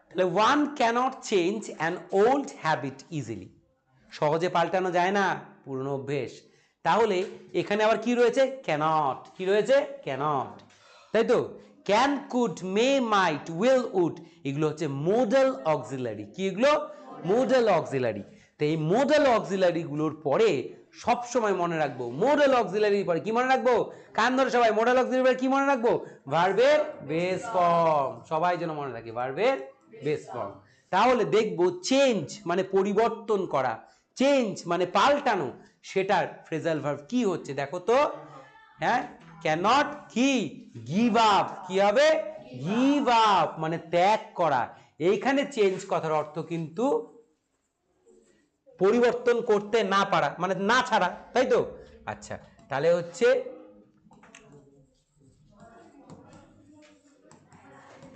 তাহলে one cannot change an old habit easily, সহজে পাল্টানো যায় না পুরনো অভ্যেস। তাহলে এখানে আবার কি রয়েছে? ক্যানট। কি রয়েছে? ক্যানট, তাই তো? Can, could, may, might, will, would, এগুলো হচ্ছে মোডাল অক্সিলারি। কি এগুলো? Modal auxiliary. তো এই মোডাল অক্সিলারি গুলোর পরে সব সময় মনে রাখবো, মোডাল অক্সিলারির পরে কি মনে রাখবো? কান ধরে সবাই, মোডাল অক্সিলারির পরে কি মনে রাখবো? ভার্বের বেস ফর্ম। সবাই যেন মনে রাখে ভার্বের বেস ফর্ম। তাহলে দেখবো চেঞ্জ মানে পরিবর্তন করা, চেঞ্জ মানে পাল্টানো, সেটার ফ্রেজাল ভার্ব কি হচ্ছে দেখো তো। হ্যাঁ, ক্যানট কি? Give up. কি হবে? গিভ আপ মানে ত্যাগ করা। এইখানে চেঞ্জ কথার অর্থ কিন্তু পরিবর্তন করতে না পারা, মানে না ছাড়া, তাই তো? আচ্ছা, তাহলে হচ্ছে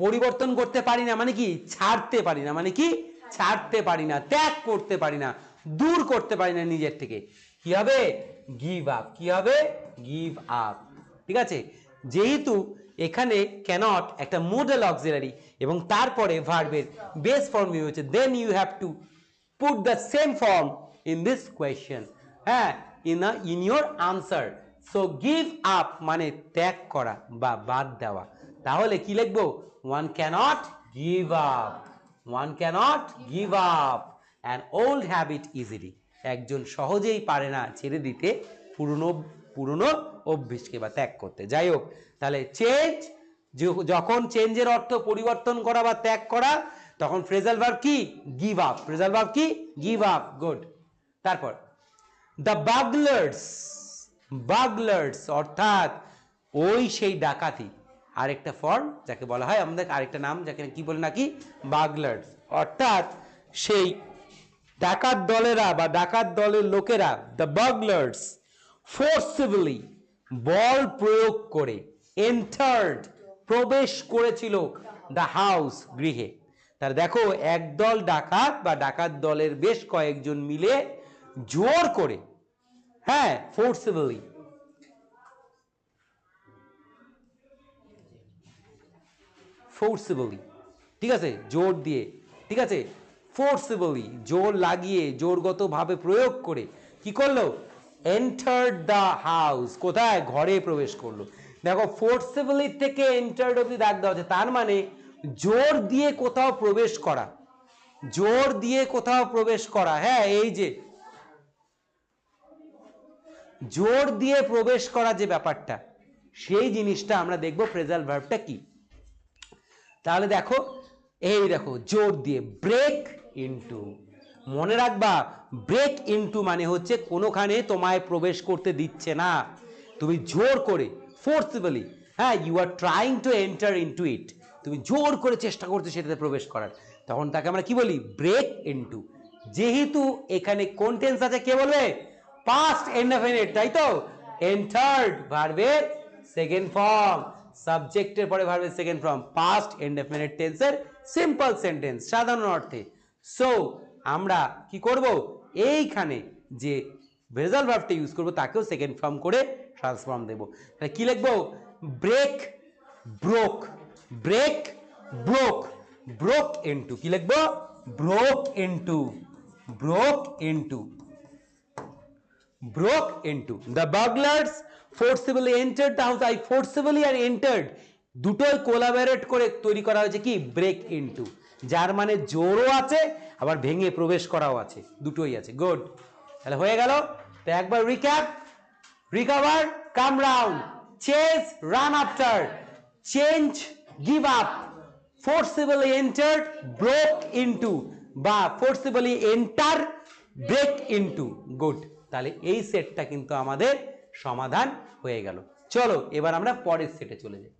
পরিবর্তন করতে পারি না মানে কি? ছাড়তে পারি না মানে কি? ছাড়তে পারি না, ত্যাগ করতে পারি না, দূর করতে পারি না নিজের থেকে। কি হবে? Give up. কি হবে? Give up. ঠিক আছে, যেহেতু এখানে ক্যানট একটা মোডাল অক্সিলারি এবং তারপরে ভার্বের বেস ফর্ম হচ্ছে, then you have to put the same form in this question. হ্যাঁ, in your answer. So give up মানে ত্যাগ করা বা বাদ দেওয়া। তাহলে কি লিখবো? One cannot give up, one cannot give up an old habit easily, একজন সহজেই পারে না ছেড়ে দিতে পুরনো অভ্যেসকে বা ত্যাগ করতে। যাই হোক, তাহলে চেঞ্জ, যখন চেঞ্জের অর্থ পরিবর্তন করা বা ত্যাগ করা, তখন ফ্রেজাল ভার্ব কি? Give up. ফ্রেজাল ভার্ব কি? Give up. গুড। তারপর দ্য বাগলার্স, বাগলার্স অর্থাৎ ওই সেই ডাকাতি, আরেকটা ফর্ম যাকে বলা হয়, আমাদের আরেকটা নাম যাকে কি বলে নাকি? বাগলার্স, অর্থাৎ সেই ডাকাত দলেরা বা ডাকাত দলের লোকেরা, দ্য বাগলার্স ফোর্সিবলি, বল প্রয়োগ করে, এন্টার্ড প্রবেশ করেছিল, দ্য হাউস গৃহে। তার দেখো, একদল ডাকাত বা ডাকাত দলের বেশ কয়েকজন মিলে জোর করে, হ্যাঁ, ফোর্সিবলি, ফোর্সিবলি, ঠিক আছে, জোর দিয়ে, ঠিক আছে, ফোর্সিবলি জোর লাগিয়ে, জোরগতভাবে প্রয়োগ করে কি করলো? এন্টার্ড দ্য হাউস, কোথায়? ঘরে প্রবেশ করলো। দেখো, ফোর্সিবলি থেকে এন্টার্ড অব্দি দাগ দেওয়া আছে, তার মানে জোর দিয়ে কোথাও প্রবেশ করা, জোর দিয়ে কোথাও প্রবেশ করা। হ্যাঁ, এই যে জোর দিয়ে প্রবেশ করা যে ব্যাপারটা, সেই জিনিসটা আমরা দেখবো ফ্রেজাল ভার্বটা কি। তাহলে দেখো, এই দেখো, জোর দিয়ে, ব্রেক ইনটু। মনে রাখবা, ব্রেক ইনটু মানে হচ্ছে কোনোখানে তোমায় প্রবেশ করতে দিচ্ছে না, তুমি জোর করে, ফোর্সিবলি, হ্যাঁ, you are trying to enter into it, তুমি জোর করে চেষ্টা করছো সেটাতে প্রবেশ করার, তখন তাকে আমরা কি বলি? Break into. যেহেতু এখানে কোন টেন্স আছে কে বলবে? পাস্ট ইনডেফিনিট, তাই তো? এন্টার্ড ভার্বের সেকেন্ড ফর্ম, সাবজেক্টের পরে ভার্বের সেকেন্ড ফর্ম, পাস্ট ইনডেফিনিট টেন্সের সিম্পল সেন্টেন্স সাধারণ অর্থে। সো আমরা কি করব? এইখানে যে ফ্রেজাল ভার্বটা ইউজ করব তাকেও সেকেন্ড ফর্ম করে ট্রান্সফর্ম দেব। তাহলে কি লিখবো? Break broke, break broke, broke into, কি লিখবো? Broke into, broke into, broke into. The burglars forcibly entered the house. I forcibly আর entered দুটোই কোলাবোরেট করে তৈরি করা হয়েছে কি? ব্রেক ইনটু, যার মানে জোরও আছে আবার ভেঙে প্রবেশ করাও আছে, দুটোই আছে। গুড, তাহলে হয়ে গেল। তো একবার recap, recover, come round, chase, run after, change, give up, forcibly entered, broke into, বা forcibly enter, break into। Good, তাহলে এই সেটটা কিন্তু আমাদের সমাধান হয়ে গেল। চলো এবার আমরা পরের সেটে চলে যাই।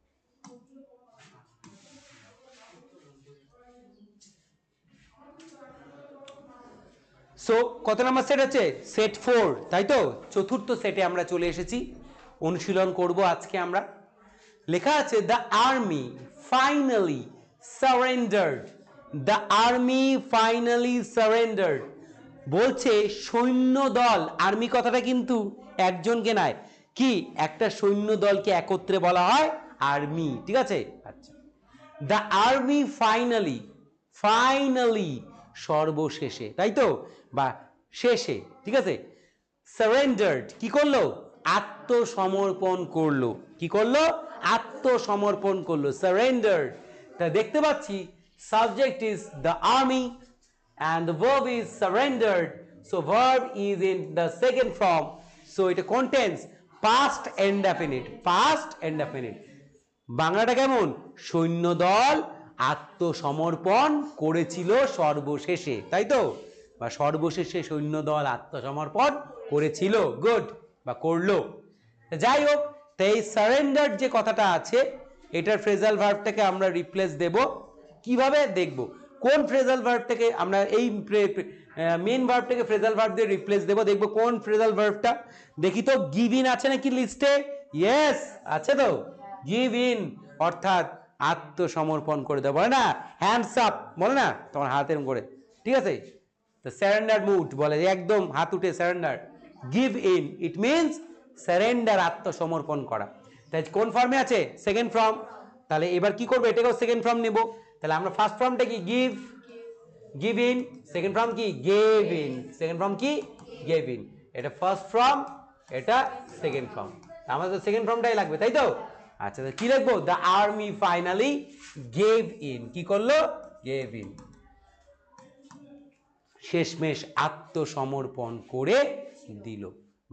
সো কত নাম্বার সেট আছে? সেট 4, তাই তো? চতুর্থ সেটে আমরা চলে এসেছি, অনুশীলন করব আজকে আমরা। লেখা আছে the army finally surrendered, the army finally surrendered. বলছে সৈন্য দল, আর্মি কথাটা কিন্তু একজনকে নয়, কি একটা সৈন্য দলকে একত্রে বলা হয় আর্মি, ঠিক আছে? আচ্ছা, দ্য আর্মি ফাইনালি, ফাইনালি সর্বশেষে, তাই তো, বা শেষে, ঠিক আছে, সারেন্ডার্ড কি করলো? আত্মসমর্পণ করলো। কি করলো? আত্মসমর্পণ করলো, সারেন্ডার্ড। তা দেখতে পাচ্ছি subject is the army and the verb is surrendered, so verb is in the second form, so it contains past indefinite, past indefinite। বাংলাটা কেমন? সৈন্যদল আত্মসমর্পণ করেছিল সর্বশেষে, তাই তো, বা সর্বশেষে সৈন্যদল আত্মসমর্পণ করেছিল, গুড, বা করলো। যাই হোক, তাই সারেন্ডার যে কথাটা আছে এটার ফ্রেজাল ভার্বটাকে আমরা রিপ্লেস দেব। কিভাবে দেখব? কোন ফ্রেজাল ভার্ব থেকে আমরা এই মেন ভার্বটাকে ফ্রেজাল ভার্ব দিয়ে রিপ্লেস দেব, দেখব কোন ফ্রেজাল ভার্বটা। দেখি তো, গিভ ইন আছে নাকি লিস্টে? ইয়েস আছে তো, গিভ ইন অর্থাৎ আত্মসমর্পণ করে দেবো, বলে না হ্যান্ডস আপ, বলে না তোমার হাত এরকম করে, ঠিক আছে? তো সারেন্ডার মুড বলে, একদম হাত উঠে surrender. Give in it means surrender, আত্মসমর্পণ করা। তাই কোন ফর্মে আছে? Second form. তাহলে এবার কি করবো? এটাকেও সেকেন্ড ফর্ম নেব। তাহলে আমরা ফার্স্ট ফর্মটা কি? Give, give in. Second form কি? Gave in. সেকেন্ড ফর্ম কি? Gave in. এটা ফার্স্ট ফর্ম, এটা সেকেন্ড ফর্ম। আমাদের তো সেকেন্ড ফর্মটাই লাগবে, তাই তো? আচ্ছা, কি লিখবো? The army finally gave in, কি করলো? গেভ ইন, শেষমেশ আত্মসমর্পণ করে দিল,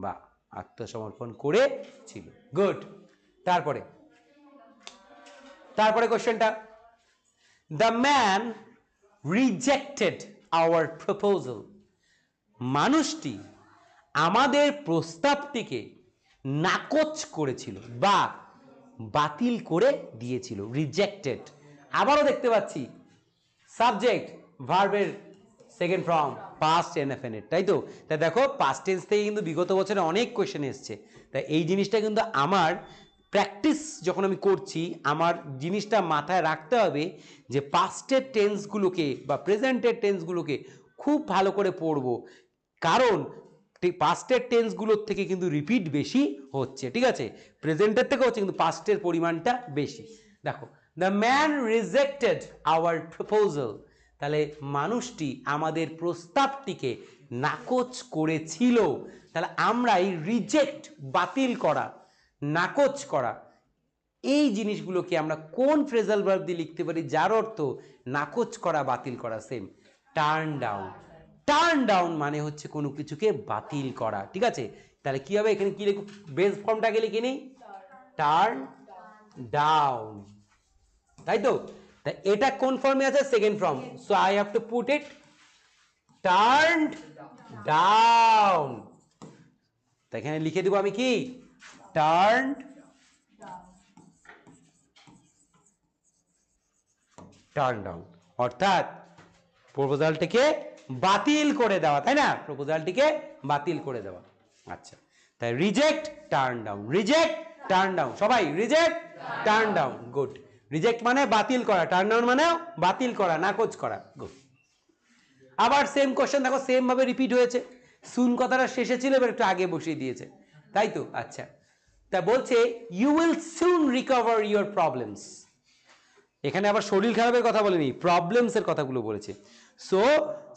বা আত্মসমর্পণ করেছিল। গুড, তারপরে কোশ্চেনটা, the man rejected our proposal. মানুষটি আমাদের প্রস্তাবটিকে নাকচ করেছিল বা বাতিল করে দিয়েছিল, রিজেক্টেড। আবারও দেখতে পাচ্ছি সাবজেক্ট ভার্বের সেকেন্ড ফর্ম পাস্ট ইনডেফিনিট, তাই তো? তাই দেখো পাস্ট টেন্স থেকে কিন্তু বিগত বছরে অনেক কোয়েশ্চেন এসছে, তাই এই জিনিসটা কিন্তু আমার প্র্যাকটিস যখন আমি করছি আমার জিনিসটা মাথায় রাখতে হবে যে পাস্টের টেন্সগুলোকে বা প্রেজেন্টের টেন্সগুলোকে খুব ভালো করে পড়বো, কারণ পাস্টের টেন্সগুলোর থেকে কিন্তু রিপিট বেশি হচ্ছে, ঠিক আছে? প্রেজেন্টের থেকে হচ্ছে কিন্তু পাস্টের পরিমাণটা বেশি। দেখো, the man rejected our proposal, তাহলে মানুষটি আমাদের প্রস্তাবটিকে নাকচ করেছিল। তাহলে আমরা এই রিজেক্ট, বাতিল করা, নাকচ করা, এই জিনিসগুলোকে আমরা কোন ফ্রেজাল ভার্ব দিয়ে লিখতে পারি যার অর্থ নাকচ করা, বাতিল করা? Same, turn down. Turn down মানে হচ্ছে কোনো কিছুকে বাতিল করা, ঠিক আছে? তাহলে কি হবে এখানে? কি লিখব? বেস ফর্মটাকে লিখে নিই, টার্ন ডাউন, তাই তো? তা এটা কোন ফর্মে আছে? Second form, so I have to put it turned down. তা এখানে লিখে দেবো আমি কি? টার্নড টার্ন ডাউন, অর্থাৎ প্রপোজালটিকে বাতিল করে দেওয়া, তাই না? প্রপোজালটিকে বাতিল করে দেওয়া। আচ্ছা, তাই reject, turn down, reject, turn down, সবাই reject, turn down, good. Reject মানে বাতিল করা, টার্ন ডাউন মানে বাতিল করা, নাকচ করা, গুড। আবার সেম কোশ্চেন দেখো, সেম ভাবে রিপিট হয়েছে। সুন কথাটা শেষে ছিল, এবার একটু আগে বসিয়ে দিয়েছে, তাই তো? আচ্ছা, তা বলছে you will soon recover your problems. এখানে আবার শরীর খারাপের কথা বলেনি, প্রবলেমস এর কথাগুলো বলেছে। সো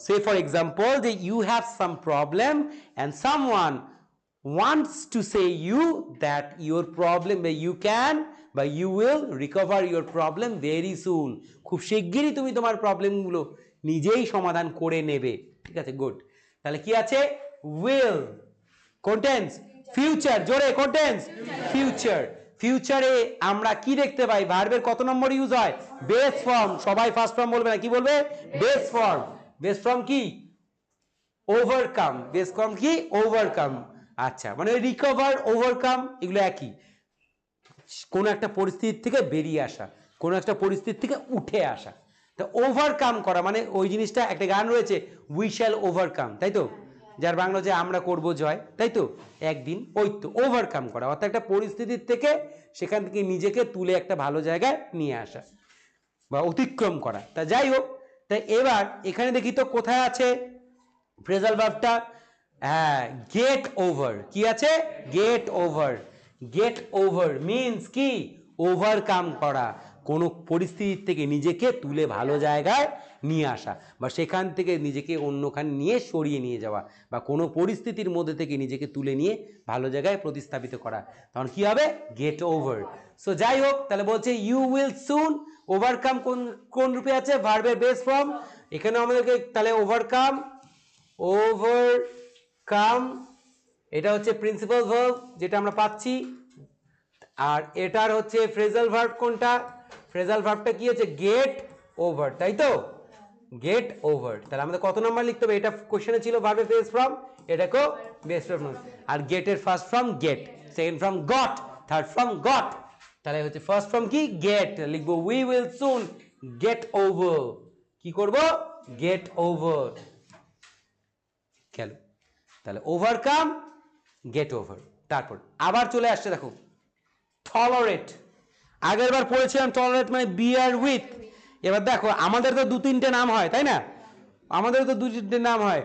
সে ফর এক্সাম্পল যে you have some problem and someone wants to say you that your problem you can বা you will recover your problem very soon, খুব শিগগিরই তুমি তোমার প্রবলেমগুলো নিজেই সমাধান করে নেবে। ঠিক আছে, গুড। তাহলে কি আছে? will, কন্টেন্স ফিউচার, জোরে কন্টেন্স ফিউচার। ফিউচারে আমরা কি দেখতে পাই? ভার্বের কত নম্বর ইউজ হয়? Base form. সবাই ফার্স্ট ফর্ম বলবে না, কি বলবে? Base form. বেস ফর্ম কি? ওভারকাম। বেস ফর্ম কি? ওভারকাম। আচ্ছা, মানে রিকভার, ওভারকাম এগুলো একই। কোন একটা পরিস্থিতি থেকে বেরিয়ে আসা, কোন একটা পরিস্থিতি থেকে উঠে আসা। তো ওভারকাম করা মানে ওই জিনিসটা, একটা গান রয়েছে উই শ্যাল ওভারকাম, তাই তো? যার বাংলা হচ্ছে আমরা করব জয়, তাই তো? একদিন, ওই তো ওভারকাম করা, অর্থাৎ একটা পরিস্থিতির থেকে সেখান থেকে নিজেকে তুলে একটা ভালো জায়গায় নিয়ে আসা বা অতিক্রম করা। তা যাই হোক, তাই এবার এখানে দেখি তো কোথায় আছে ফ্রেজাল ভার্বটা? হ্যাঁ, গেট ওভার। কি আছে? Gate over. Gate over means কি? ওভারকাম করা, কোনো পরিস্থিতি থেকে নিজেকে তুলে ভালো জায়গায় নিয়ে আসা বা সেখান থেকে নিজেকে অন্যখানে নিয়ে সরিয়ে নিয়ে যাওয়া বা কোনো পরিস্থিতির মধ্যে থেকে নিজেকে তুলে নিয়ে ভালো জায়গায় প্রতিস্থাপিত করা, তখন কি হবে? Gate over. সো যাই হোক, তাহলে বলছে ইউ উইল সুন। ওভারকাম কোন কোন রূপে আছে? ভার্বের বেস ফর্ম। এখানে আমাদেরকে তাহলে ওভারকাম, ওভারকাম এটা হচ্ছে প্রিন্সিপাল ভার্ব যেটা আমরা পাচ্ছি। আর এটার হচ্ছে ফ্রেজাল ভার্ব কোনটা? ফ্রেজাল ভার্বটা কি আছে? গেট ওভার, তাই তো? Gate over. তাহলে আমাদের কত নাম্বার লিখতে হবে? এটা কোশ্চেনে ছিল ভার্বের বেস ফর্ম, এটাকেও বেস ফর্ম। আর গেটের first form get, second form got, third form got. তাহলে হচ্ছে ফার্স্ট ফর্ম কি? গেট। লিখবো we will soon get over. কি করব? Get over. গেল। তাহলে ওভারকাম, গেট ওভার। তারপর আবার চলে আসছে দেখো টলারেট। আগের বার পড়েছিলাম টলারেট মানে বিয়ার উইথ। এবার দেখো আমাদের তো দু তিনটে নাম হয়, তাই না? আমাদের তো দু তিনটে নাম হয়,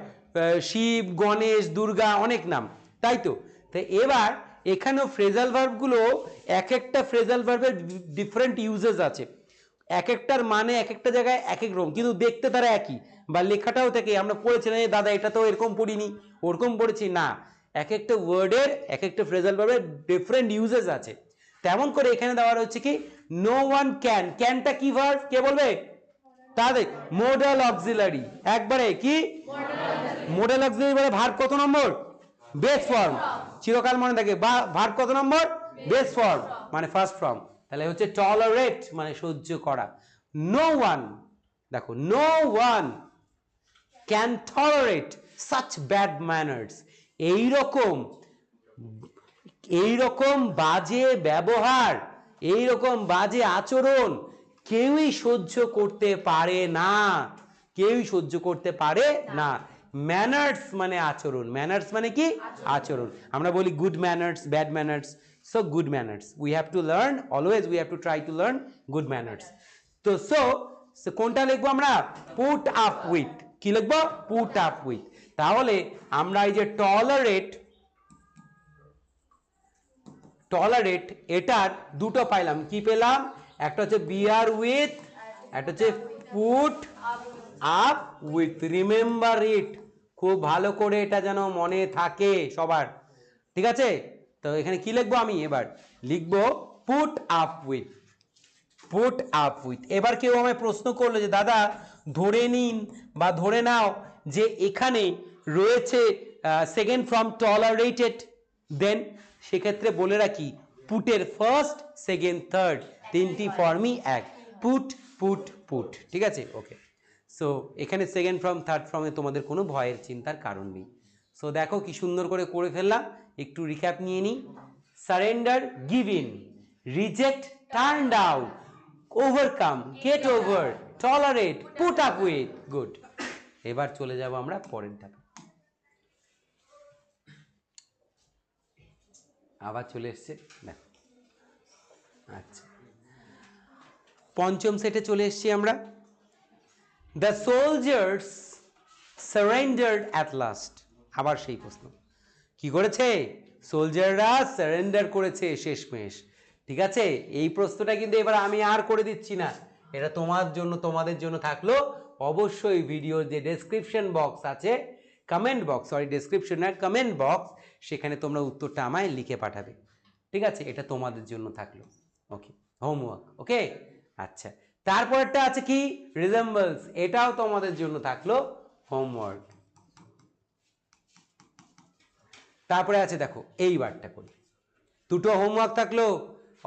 শিব, গণেশ, দুর্গা, অনেক নাম, তাই তো? তো এবার এখানেও ফ্রেজাল ভার্বগুলো এক একটা ফ্রেজাল ভার্বের ডিফারেন্ট ইউজেস আছে, এক একটার মানে এক একটা জায়গায় এক এক রকম, কিন্তু দেখতে তারা একই বা লেখাটাও থেকে আমরা পড়েছিলাম দাদা এটা তো এরকম পড়িনি, ওরকম পড়েছি না। এক একটা ওয়ার্ডের এক একটা ফ্রেজাল ভার্বের ডিফারেন্ট ইউজেস আছে। তেমন করে এখানে দেওয়া রয়েছে কি নো ওয়ান ক্যান। ক্যানটা কি ভার্ব? কে বলবে? তাদের মোডাল অক্সিলারি। একবারে কি মোডাল অক্সিলারি বলে ভার্ব কত নম্বর? Base form. চিরকাল মনে থাকে ভার্ব কত নম্বর? বেস ফর্ম মানে ফার্স্ট ফর্ম। তাহলে হচ্ছে টলারেট মানে সহ্য করা। নো ওয়ান, দেখো no one can tolerate such bad manners. এইরকম এইরকম বাজে ব্যবহার, এইরকম বাজে আচরণ কেউই সহ্য করতে পারে না, কেউই সহ্য করতে পারে না। ম্যানার্স মানে আচরণ, ম্যানার্স মানে কি? আচরণ। আমরা বলি good manners, bad manners. So good manners we have to learn, always we have to try to learn good manners. তো সো কোনটা লিখবো আমরা? Put up with. কি লিখবো? Put up with. তাহলে আমরা এই যে টলারেট, টলারেট এটার দুটো পাইলাম। কি পেলাম? একটা হচ্ছে বিয়ার উইথ, একটা হচ্ছে put up with. Remember it, খুব ভালো করে এটা যেন মনে থাকে সবার, ঠিক আছে? তো এখানে কি লিখবো আমি? এবার লিখবো put up with, put up with. এবার কেউ আমায় প্রশ্ন করলো যে দাদা ধরে নিন বা ধরে নাও যে এখানে রয়েছে সেকেন্ড ফর্ম টলারেটেড, দেন সেক্ষেত্রে বলে রাখি পুটের ফার্স্ট, সেকেন্ড, থার্ড তিনটি ফর্মই এক, পুট পুট পুট, ঠিক আছে? ওকে। সো এখানে সেকেন্ড ফর্ম থার্ড ফর্মে তোমাদের কোনো ভয়ের চিন্তার কারণ নেই। সো দেখো কি সুন্দর করে করে ফেললাম। একটু রিক্যাপ নিয়ে নিই। Surrender, give in, reject, turn out, overcome, gate over, tolerate, put up with. Good. এবার চলে যাব আমরা পরের ধাপে। আবার চলে এসছে দেখো। আচ্ছা, পঞ্চম সেটে চলে এসছি আমরা। The soldiers surrendered at last. আবার সেই প্রশ্ন, কি করেছে? সোলজাররা সারেন্ডার করেছে শেষমেশ। ঠিক আছে, এই প্রশ্নটা কিন্তু এবার আমি আর করে দিচ্ছি না, এটা তোমার জন্য, তোমাদের জন্য থাকলো। অবশ্যই ভিডিওর যে ডেসক্রিপশন বক্স আছে, কমেন্ট বক্স, সরি ডেসক্রিপশন না, কমেন্ট বক্স, সেখানে তোমরা উত্তরটা আমায় লিখে পাঠাবে। ঠিক আছে, এটা তোমাদের জন্য থাকলো। ওকে, হোমওয়ার্ক। ওকে, আচ্ছা, তারপরটা আছে কি, রিজেম্বলস, এটাও তোমাদের জন্য থাকলো হোমওয়ার্ক। তারপরে আছে দেখো এইবারটা করি, দুটো হোমওয়ার্ক থাকলো।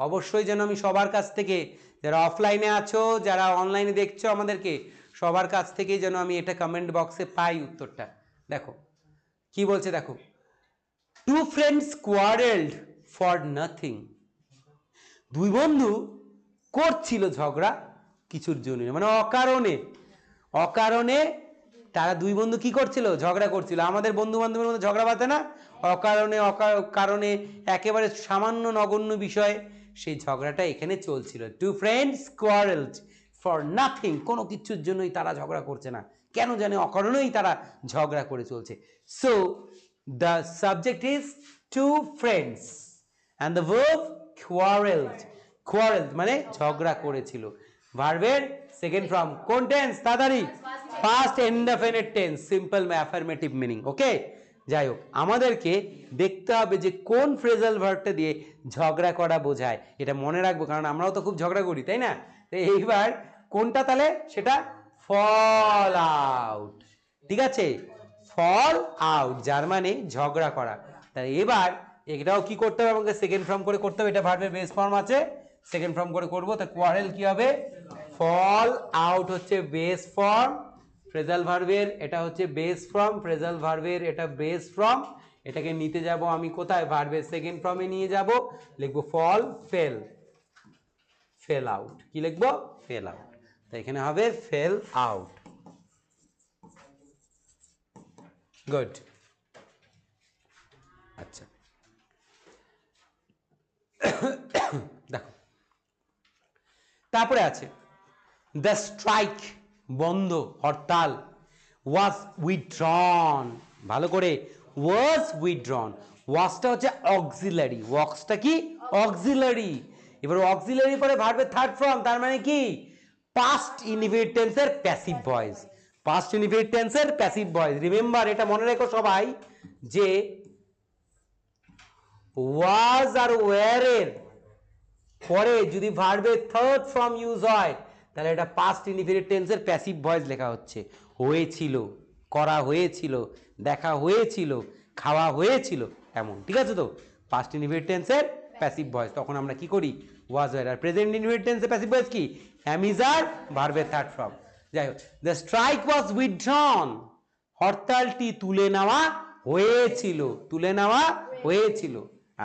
অবশ্যই যেন আমি সবার কাছ থেকে, যারা অফলাইনে আছো, যারা অনলাইনে দেখছো আমাদেরকে, সবার কাছ থেকে যেন আমি এটা কমেন্ট বক্সে পাই উত্তরটা। দেখো কি বলছে, দেখো, two friends quarrelled for nothing. দুই বন্ধু করছিল ঝগড়া কিছুর জন্য, মানে অকারণে, অকারণে তারা দুই বন্ধু কি করছিল, ঝগড়া করছিল। আমাদের বন্ধু বান্ধবের মধ্যে ঝগড়া বাঁধে না, অকারণে, কারণে, একেবারে সামান্য নগণ্য বিষয়, সেই ঝগড়াটা এখানে চলছিল। Two friends quarrelled for nothing, কোনো কিছুর জন্যই তারা ঝগড়া করছে না, কেন জানে অকারণেই তারা ঝগড়া করে চলছে। So the subject is two friends and the verb quarreled, quarreled মানে ঝগড়া করেছিল। ভার্বের সেকেন্ড ফর্ম কোন টেন্স, তাড়াতাড়ি, past indefinite tense, simple affirmative meaning. Okay, যাই হোক, আমাদেরকে দেখতে হবে যে কোন ফ্রেজাল ভার্বটা দিয়ে ঝগড়া করা বোঝায়, এটা মনে রাখবো, কারণ আমরাও তো খুব ঝগড়া করি, তাই না? তো এইবার কোনটা, তাহলে সেটা ফল আউট। ঠিক আছে, ফল আউট, যার মানে ঝগড়া করা। তাহলে এবার এটাও কি করতে হবে, আমাকে সেকেন্ড ফর্ম করে করতে হবে। এটা ভার্বের বেস ফর্ম আছে, সেকেন্ড ফর্ম করে করবো। তা কোয়ারেল কি হবে, ফল আউট হচ্ছে বেস ফর্ম ফ্রেজাল ভার্বের, এটা হচ্ছে বেস ফর্ম ফ্রেজাল ভার্বের, এটা বেস ফর্ম। এটাকে নিতে যাব আমি কোথায়, ভার্বের সেকেন্ড ফর্মে নিয়ে যাব, লিখবো ফল, ফেল, ফেল আউট। কি লিখবো, ফেল আউট। তো এখানে হবে ফেল আউট। গুড, আচ্ছা, দেখো তারপরে আছে দ্য স্ট্রাইক, বন্ধ, হরতাল, ওয়াজ উইথড্রন, ভালো করে, ওয়াজ উইথড্রন, ওয়াজটা হচ্ছে অক্সিলারি, ওয়াক্সটা কি, অক্সিলারি। এবার অক্সিলারি পরে ভার্বের থার্ড ফর্ম, তার মানে কি, পাস্ট ইনডিফিনিট টেন্সের প্যাসিভ ভয়েস, পাস্ট ইনডিফিনিট টেন্সের প্যাসিভ ভয়েস। রিমেম্বার, এটা মনে রেখো সবাই, যে ওয়াজ আর ওয়ারের পরে যদি ভার্বের থার্ড ফর্ম ইউজ হয়, তাহলে এটা পাস্ট ইনডিফিনিট টেন্সের প্যাসিভ ভয়েস লেখা হচ্ছে। হয়েছিল, করা হয়েছিল, দেখা হয়েছিল, খাওয়া হয়েছিল, এমন। ঠিক আছে, তো পাস্ট ইনডিফিনিট টেন্সের প্যাসিভ ভয়েস, তখন আমরা কি করি, ওয়াজ ওয়ার। আর প্রেজেন্ট ইনডিফিনিট টেন্সের প্যাসিভ ভয়েস কি, অ্যাম ইজ আর ভার্বের থার্ড ফর্ম। যাই হোক, দ্য স্ট্রাইক ওয়াজ উইথড্রন, হরতালটি তুলে নেওয়া হয়েছিল, তুলে নেওয়া হয়েছিল।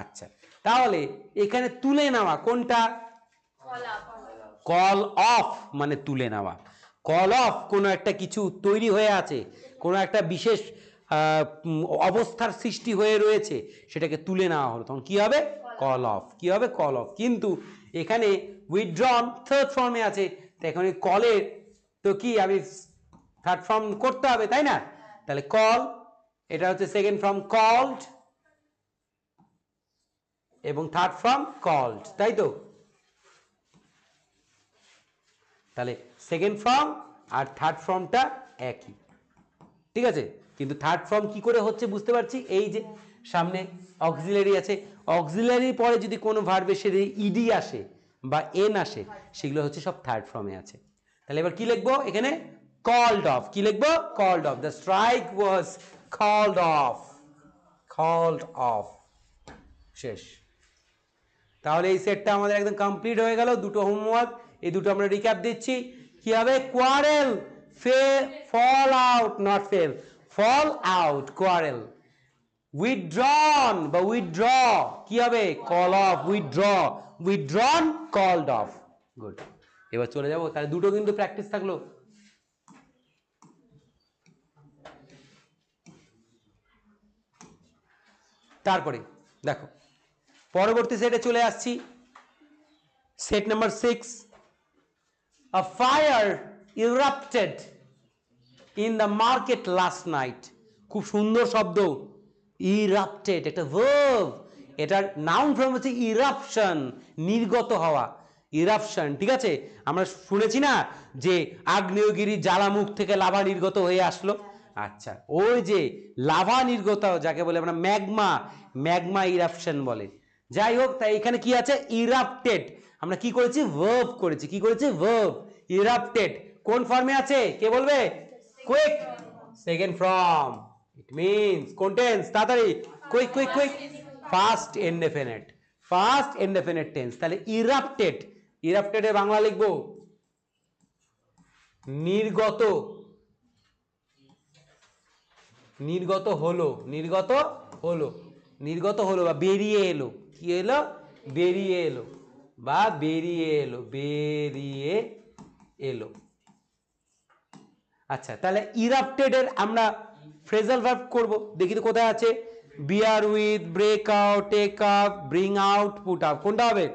আচ্ছা, তাহলে এখানে তুলে নেওয়া কোনটা, কল অফ মানে তুলে নেওয়া। কল অফ, কোনো একটা কিছু তৈরি হয়ে আছে, কোনো একটা বিশেষ অবস্থার সৃষ্টি হয়ে রয়েছে, সেটাকে তুলে নেওয়া হলো, তখন কি হবে, কল অফ। কি হবে, কল অফ। কিন্তু এখানে উইথড্রন থার্ড ফর্মে আছে, তো এখানে কলের তো কি আমি থার্ড ফর্ম করতে হবে, তাই না? তাহলে কল, এটা হচ্ছে সেকেন্ড ফর্ম কল্ড, এবং থার্ড ফর্ম কল্ড, তাই তো? তাহলে সেকেন্ড ফর্ম আর থার্ড ফর্মটা একই। ঠিক আছে, কিন্তু থার্ড ফর্ম কি করে হচ্ছে বুঝতে পারছি, এই যে সামনে অক্সিলারি আছে, অক্সিলারির পরে যদি কোনো ভার্বের সাথে ইডি আসে বা এন আসে, সেগুলো হচ্ছে সব থার্ড ফর্মে আছে। তাহলে এবার কি লিখবো এখানে, কল্ড অফ। কি লিখবো, called off. The strike was called off, called off. শেষ। তাহলে এই সেটটা আমাদের একদম কমপ্লিট হয়ে গেল। দুটো হোমওয়ার্ক, এই দুটো আমরা রিক্যাপ দিচ্ছি। কি হবে, quarrel, fall out, not fail, fall out, quarrel. Withdrawn বা উইথড্র, কি হবে, call off, withdraw, withdrawn, called off. Good, এবার চলে যাবো। তাহলে দুটো কিন্তু প্র্যাকটিস থাকলো। তারপরে দেখো পরবর্তী সেটে চলে আসছি, set number 6। A fire erupted in the market last night. খুব সুন্দর শব্দ, erupted, একটা verb, এটার নাউন ফর্ম হচ্ছে ইরাপশন, নির্গত হওয়া, ইরাপশন। ঠিক আছে, আমরা শুনেছি না যে আগ্নেয়গিরি জ্বালামুখ থেকে লাভা নির্গত হয়ে আসলো। আচ্ছা, ওই যে লাভা নির্গত যাকে বলে আমরা ম্যাগমা, ম্যাগমা ইরাপশন বলে। যাই হোক, তাই এখানে কি আছে, ইরাপটেড। আমরা কি করেছি, ভার্ব করেছি। কি করেছি, ভার্ব। ইরাপটেড কোন ফর্মে আছে কে বলবে? Quick second form. It means কোন টেন্স, তাড়াতাড়ি, quick quick quick, first indefinite, first indefinite tense. তাহলে ইরাপটেড, ইরাপটেড এর বাংলা লিখবো নির্গত, নির্গত হলো, নির্গত হলো, নির্গত হলো বা বেরিয়ে এলো। কি এলো, বেরিয়ে এলো বা বেরিয়ে এলো, বেরিয়ে এলো। আচ্ছা, তাহলে ইরাপটেড এর আমরা ফ্রেজাল ভার্ব করব। দেখি তো কোথায় আছে, bear with, break out, take up, bring out, put up. কোনটা হবে,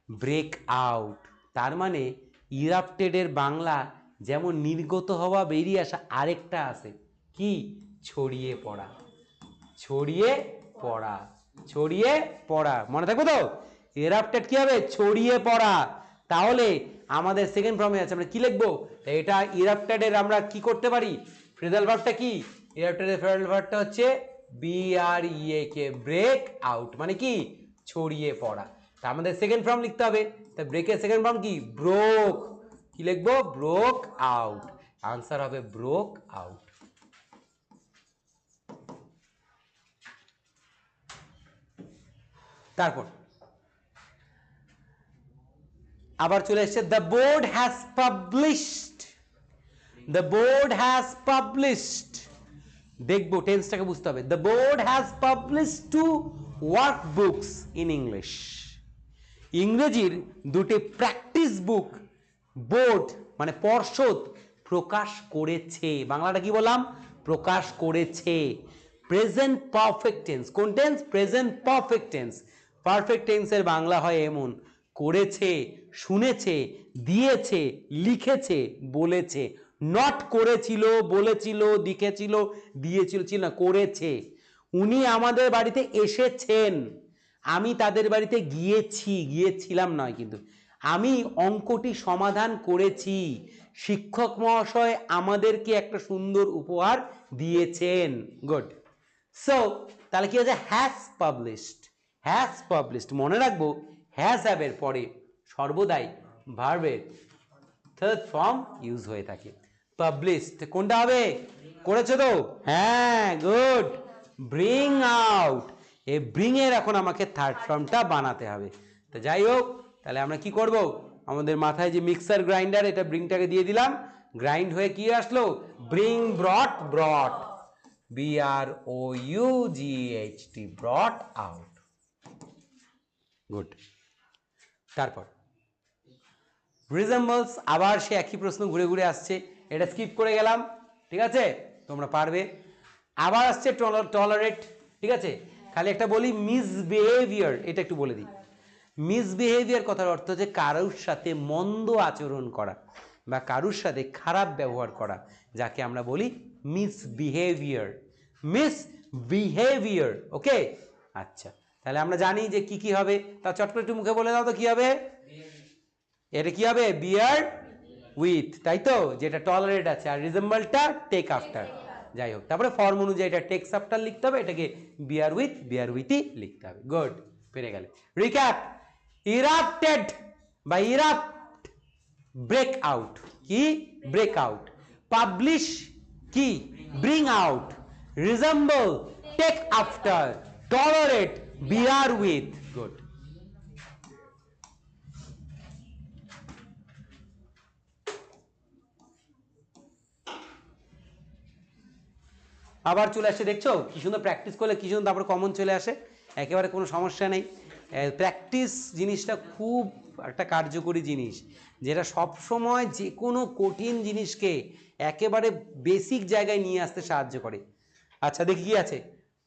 ব্রেক আউট। তার মানে ইরাপটেড এর বাংলা যেমন নির্গত হওয়া, বেরিয়ে আসা, আরেকটা আছে কি, ছড়িয়ে পড়া, ছড়িয়ে পড়া, ছড়িয়ে পড়া। মনে থাকবে তো, ইরাপটেড কি হবে, ছড়িয়ে পড়া। তাহলে আমাদের সেকেন্ড ফর্মে আছে, আমরা কি লিখবো, এটা ইরাপটেড এর আমরা কি করতে পারি, ফ্রেজাল ভার্বটা কি, ইরাপটেড এর ফ্রেজাল ভার্বটা হচ্ছে বিআরইএকে, ব্রেক আউট, মানে কি, ছড়িয়ে পড়া। তা আমাদের সেকেন্ড ফর্ম লিখতে হবে। তা ব্রেকের সেকেন্ড ফর্ম কি, ব্রোক। কি লিখবো, ব্রোক আউট। আনসার হবে ব্রোক আউট। তারপর আবার চলে এসেছে, the board has published, the board has published. দেখবো টেন্সটাকে বুঝতে হবে। The board has published 2 work books in English. ইংরেজির দুটি প্র্যাকটিস বুক বোর্ড মানে পর্ষদ প্রকাশ করেছে। বাংলাটা কি বললাম, প্রকাশ করেছে। প্রেজেন্ট পারফেক্ট টেন্স, কোন tense, present perfect tense. Perfect টেন্সের বাংলা হয় এমন, করেছে, শুনেছে, দিয়েছে, লিখেছে, বলেছে। নট করেছিল, বলেছিল, লিখেছিল, দিয়েছিল, ছিল না, করেছে। উনি আমাদের বাড়িতে এসেছেন, আমি তাদের বাড়িতে গিয়েছি, গিয়েছিলাম নয় কিন্তু, আমি অঙ্কটি সমাধান করেছি। শিক্ষক মহাশয় আমাদেরকে একটা সুন্দর উপহার দিয়েছেন। গুড। সো তাহলে কি হচ্ছে, হ্যাজ পাবলিশড, হ্যাজ পাবলিশড। মনে রাখবো হ্যাজ হ্যাভের পরে সর্বদাই ভার্বের থার্ড ফর্ম ইউজ হয়ে থাকে। পাবলিশড কোনটা হবে, করেছো তো, হ্যাঁ, গুড। ব্রিং আউট, এই ব্রিং এর এখন আমাকে থার্ড ফর্মটা বানাতে হবে। তো যাই হোক, তাহলে আমরা কি করব, আমাদের মাথায় যে মিক্সার গ্রাইন্ডার, এটা ব্রিংটাকে দিয়ে দিলাম, গ্রাইন্ড হয়ে কি আসলো, bring, brought, ব্রট, BROUGHT, ব্রট out. Good. তারপর রিজেম্বলস, আবার সে একই প্রশ্ন ঘুরে ঘুরে আসছে, এটা স্কিপ করে গেলাম। ঠিক আছে, তোমরা পারবে। আবার আসছে টলারেট। ঠিক আছে, খালি একটা বলি, মিসবিহেভিয়ার, এটা একটু বলে দিই। মিসবিহেভিয়ার কথার অর্থ হচ্ছে কারোর সাথে মন্দ আচরণ করা বা কারোর সাথে খারাপ ব্যবহার করা, যাকে আমরা বলি মিসবিহেভিয়ার, মিসবিহেভিয়ার। ওকে, আচ্ছা, তাহলে আমরা জানি যে কি কি হবে, তা চট করে একটু মুখে বলে দাও তো কি হবে, এটা কি হবে, বিয়ার উইথ, তাই তো, যেটা টলারেট আছে, আর রিজেম্বলটা টেক আফটার। যাই হোক, তারপরে ফর্ম অনুযায়ী এটা টেক্স আফটার লিখতে হবে, এটাকে বিয়ার উইথ, বিয়ার উইথই লিখতে হবে। গুড, পেরে গেলে। রিক্যাপ, ইরাপ্টেড বা ইরাপ্ট, ব্রেক আউট, কি, ব্রেক আউট। পাবলিশ, কি, bring out. Resemble, take after. Tolerate, bear with. Good. আবার চলে আসে, দেখছো কি সুন্দর প্র্যাকটিস করলে কি সুন্দর তারপর কমন চলে আসে, একেবারে কোনো সমস্যা নেই। প্র্যাকটিস জিনিসটা খুব একটা কার্যকরী জিনিস, যেটা সবসময় যে কোনো কঠিন জিনিসকে একেবারে বেসিক জায়গায় নিয়ে আসতে সাহায্য করে। আচ্ছা, দেখি কি আছে,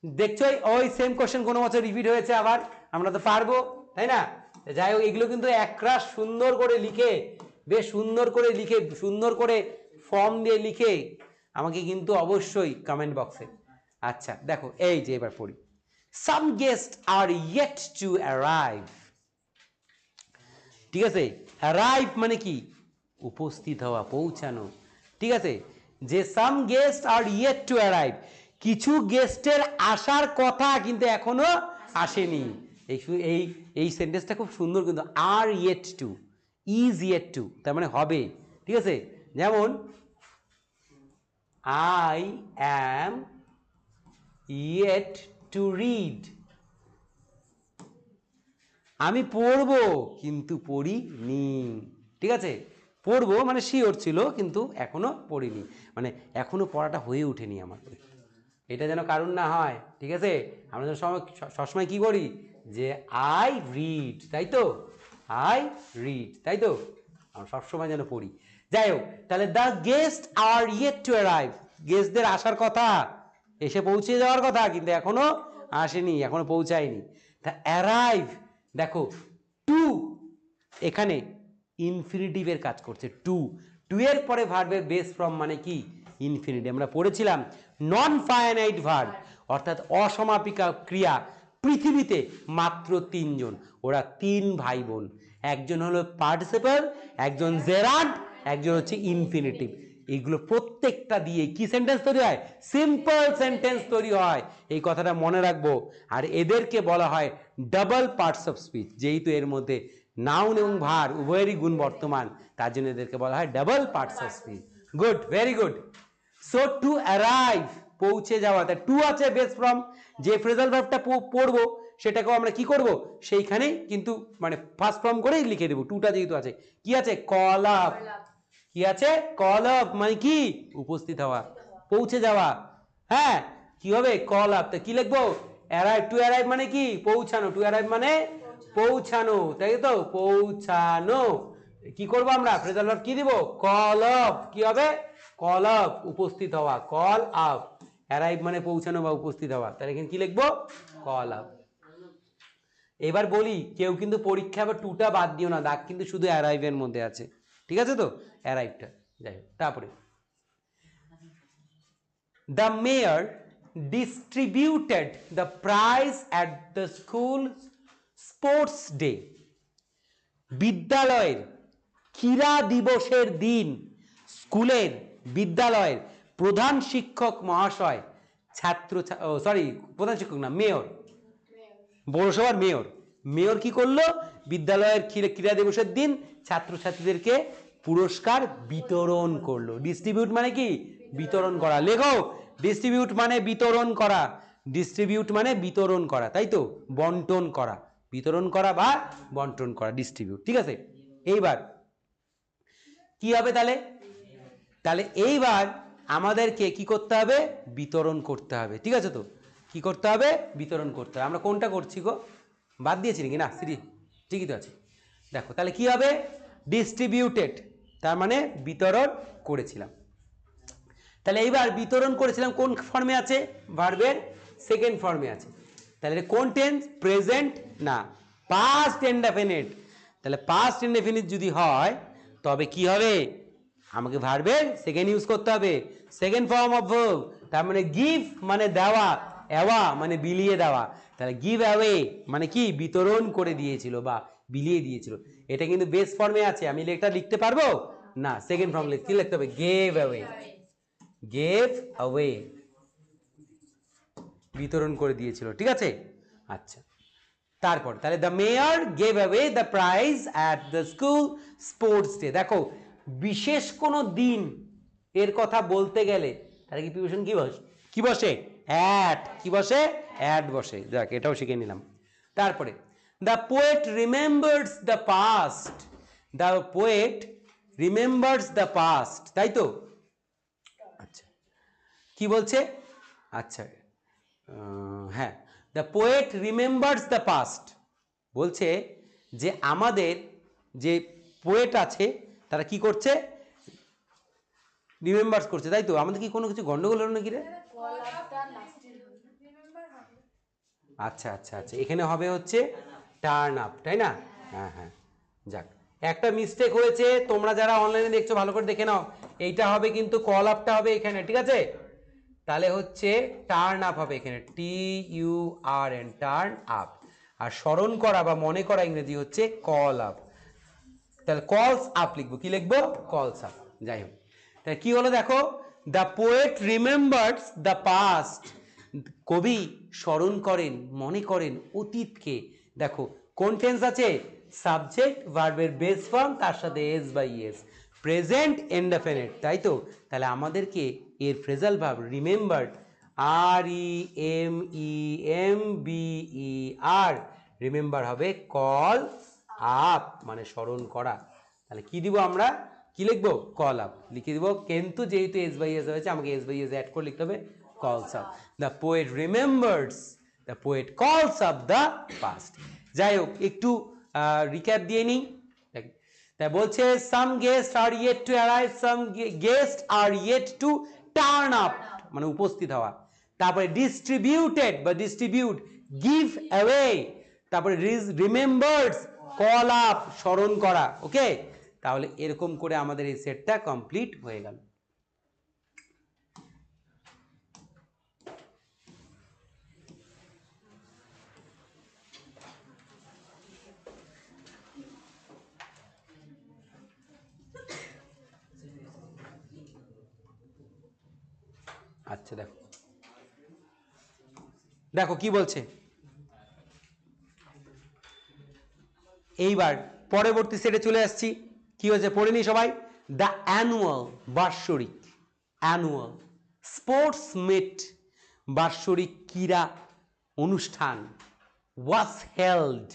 দেখছো ওই সেম কোশ্চেন কোনো বছর রিপিট হয়েছে আবার, আমরা তো পারবো, তাই না। যাই হোক, এগুলো কিন্তু একরাশ সুন্দর করে লিখে, বেশ সুন্দর করে লিখে, সুন্দর করে ফর্ম দিয়ে লিখে আমাকে কিন্তু অবশ্যই কমেন্ট বক্সে। আচ্ছা দেখো, এই যে এবার পড়ি, some guests are yet to arrive। ঠিক আছে, arrive মানে কি, উপস্থিত হওয়া, পৌঁছানো। ঠিক আছে, যে some guests are yet to arrive, কিছু গেস্টের আসার কথা কিন্তু এখনো আসেনি। এই এই সেন্টেন্সটা খুব সুন্দর কিন্তু, আর yet to, is yet to, তার মানে হবে। ঠিক আছে, যেমন I am yet to read, আমি পড়বো কিন্তু পড়িনি। ঠিক আছে, পড়বো মানে শিওর ছিল কিন্তু এখনো পড়িনি, মানে এখনো পড়াটা হয়ে ওঠেনি আমার। এটা যেন কারণ না হয়। ঠিক আছে, আমরা যেন সবসময় কি করি, যে আই রিড, তাই তো, আই রিড, তাই তো, আমরা সবসময় যেন পড়ি। যাই হোক, তাহলে the guest are yet to arrive, গেস্টদের আসার কথা, এসে পৌঁছে যাওয়ার কথা কিন্তু এখনো আসেনি, এখনো পৌঁছায়নি। তা অ্যারাইভ, দেখো টু এখানে ইনফিনিটিভের কাজ করছে। টু, টু এর পরে ভার্বের বেস ফর্ম মানে কি, ইনফিনিটিভ। আমরা পড়েছিলাম নন ফাইনাইট ভার্ব, অর্থাৎ অসমাপিকা ক্রিয়া। পৃথিবীতে মাত্র তিনজন, ওরা তিন ভাই বোন, একজন হলো পার্টিসিপল, একজন জেরান্ট, একজন হচ্ছে ইনফিনিটিভ। এগুলো প্রত্যেকটা দিয়ে কি সেন্টেন্স তৈরি হয়, সিম্পল সেন্টেন্স তৈরি হয়, এই কথাটা মনে রাখবো। আর এদেরকে বলা হয় ডাবল পার্টস অফ স্পিচ, যেহেতু এর মধ্যে নাউন এবং ভার উভয়েরই গুণ বর্তমান, তার জন্য এদেরকে বলা হয় double parts of speech. Good, very good. So to arrive, পৌঁছে যাওয়া, তাই টু আছে বেস ফর্ম, যে ফ্রেজাল ভার্বটা পড়বো সেটাকেও আমরা কি করব, সেইখানে কিন্তু মানে ফার্স্ট ফর্ম করেই লিখে দেবো। টুটা যেহেতু আছে, কি আছে, কল আপ, কি আছে, কল আপ মানে কি, উপস্থিত হওয়া, পৌঁছে যাওয়া। হ্যাঁ, কি হবে, কল আপ, তা কি লিখবো, অ্যারাইভ, টু অ্যারাইভ মানে কি, পৌঁছানো, টু অ্যারাইভ মানে পৌঁছানো, তাই তো, পৌঁছানো। কি করবো আমরা, ফ্রেজাল ভার্ব কি দিব, কল আপ, কি হবে, কল আপ, উপস্থিত হওয়া, কল আপ। অ্যারাইভ মানে পৌঁছানো বা উপস্থিত হওয়া, তাহলে এখানে কি লিখবো, কল আপ। এবার বলি, কেউ কিন্তু পরীক্ষা বা টুটা বাদ দিও না, দাগ কিন্তু শুধু অ্যারাইভের মধ্যে আছে। ঠিক আছে তো, অ্যারাইভটা। যাই হোক, তারপরে the mayor distributed the prize at the school sports day, বিদ্যালয়ের ক্রীড়া দিবসের দিন স্কুলের, বিদ্যালয়ের প্রধান শিক্ষক মহাশয় ছাত্র, প্রধান শিক্ষক না, মেয়র, পৌরসভার মেয়র, মেয়র কি করলো, বিদ্যালয়ের ক্রীড়া দিবসের দিন ছাত্রছাত্রীদেরকে পুরস্কার বিতরণ করলো। ডিস্ট্রিবিউট মানে কি, বিতরণ করা। লেখো, ডিস্ট্রিবিউট মানে বিতরণ করা, ডিস্ট্রিবিউট মানে বিতরণ করা, তাই তো, বন্টন করা, বিতরণ করা বা বন্টন করা, ডিস্ট্রিবিউট। ঠিক আছে, এইবার কি হবে তাহলে, তাহলে এইবার আমাদেরকে কি করতে হবে, বিতরণ করতে হবে। ঠিক আছে তো, কি করতে হবে, বিতরণ করতে হবে। আমরা কোনটা করছি গো, বাদ দিয়েছি নাকি, না সিরি, ঠিকই তো আছে। দেখো তাহলে কি হবে, ডিস্ট্রিবিউটেড, তার মানে বিতরণ করেছিলাম। তাহলে এইবার বিতরণ করেছিলাম কোন ফর্মে আছে, ভার্বের সেকেন্ড ফর্মে আছে। তাহলে কোন টেন্স, প্রেজেন্ট না, পাস্ট ইনডেফিনিট। তাহলে পাস্ট ইনডেফিনিট যদি হয় তবে কি হবে, আমাকে ভার্বের সেকেন্ড ইউজ করতে হবে, সেকেন্ড ফর্ম অফ ভার্ব। তার মানে গিভ মানে দেওয়া, অ্যাওয়া মানে বিলিয়ে দেওয়া। তাহলে গিভ অ্যাওয়ে মানে কি, বিতরণ করে দিয়েছিল বা বিলিয়ে দিয়েছিল। এটা কিন্তু বেস ফর্মে আছে, আমি এটা লিখতে পারবো না, সেকেন্ড ফর্ম কি লিখতে হবে, গেভ অ্যাওয়ে, গেভ অ্যাওয়ে, বিতরণ করে দিয়েছিল। ঠিক আছে, আচ্ছা, তারপর তাহলে the mayor gave away the prize at the school sports day. দেখো, বিশেষ কোনো দিন এর কথা বলতে গেলে তাহলে কি প্রিপোজিশন কি বসে, অ্যাট, কি বসে, অ্যাট বসে। দেখ, এটাও শিখে নিলাম। তারপরে the poet remembers the past, the poet remembers the past, তাই তো। আচ্ছা, কি বলছে, আচ্ছা, হ্যাঁ, the poet remembers the past বলছে যে আমাদের যে পোয়েট আছে তারা কি করছে, রিমেম্বার্স করছে, তাই তো। আমাদের কি কোনো কিছু গন্ডগোল হলো নাকি রে, আচ্ছা আচ্ছা আচ্ছা, এখানে হবে হচ্ছে টার্ন আপ, তাই না, হ্যাঁ হ্যাঁ, যাক, একটা মিস্টেক হয়েছে, তোমরা যারা অনলাইনে দেখছো ভালো করে দেখে নাও, এইটা হবে কিন্তু কল আপটা হবে এখানে। ঠিক আছে, তাহলে হচ্ছে টার্ন আপ হবে এখানে, TURN, টার্ন আপ। আর স্মরণ করা বা মনে করা ইংরেজি হচ্ছে কল আপ। তাহলে কলস আপ লিখবো, কি লিখবো? কলস আপ। যাই হোক, তাহলে কি হলো দেখো, the poet remembers the past, কবি স্মরণ করেন, মনে করেন অতীতকে। দেখো কোন টেন্স আছে? সাবজেক্ট ভার্বের বেস ফর্ম, তার সাথে S by S, present indefinite, তাই তো? তাহলে আমাদেরকে এর phrasal verb remember, REMEMBER, remember হবে কল আপ, মানে স্মরণ করা। তাহলে কি দিব আমরা? কি লিখবো? কল আপ লিখে দিব, কিন্তু যেহেতু এস বাই এস হয়েছে আমাকে এস বাই এস অ্যাড করে লিখতে হবে calls up. The poet remembers, the poet calls up the past. যাই হোক, একটু রিক্যাপ দিয়ে নিই। তাই বলছে some guest are yet to arrive, some guest are yet to turn up, মানে উপস্থিত হওয়া। তারপরে ডিস্ট্রিবিউটেড বা ডিস্ট্রিবিউট, গিভ অ্যাওয়ে। তারপরে রিমেম্বার্স, কল আপ, স্মরণ করা। ওকে, তাহলে এরকম করে আমাদের এই সেটটা কমপ্লিট হয়ে গেল। আচ্ছা দেখো, দেখো কি বলছে এইবার। পরবর্তী সেটে চলে আসছি। কি হয়েছে পড়ে নি সবাই? দ্য অ্যানুয়াল, বার্ষরিক, অ্যানুয়াল স্পোর্টস মিট, বার্ষরিক ক্রীড়া অনুষ্ঠান, ওয়াজ হেল্ড,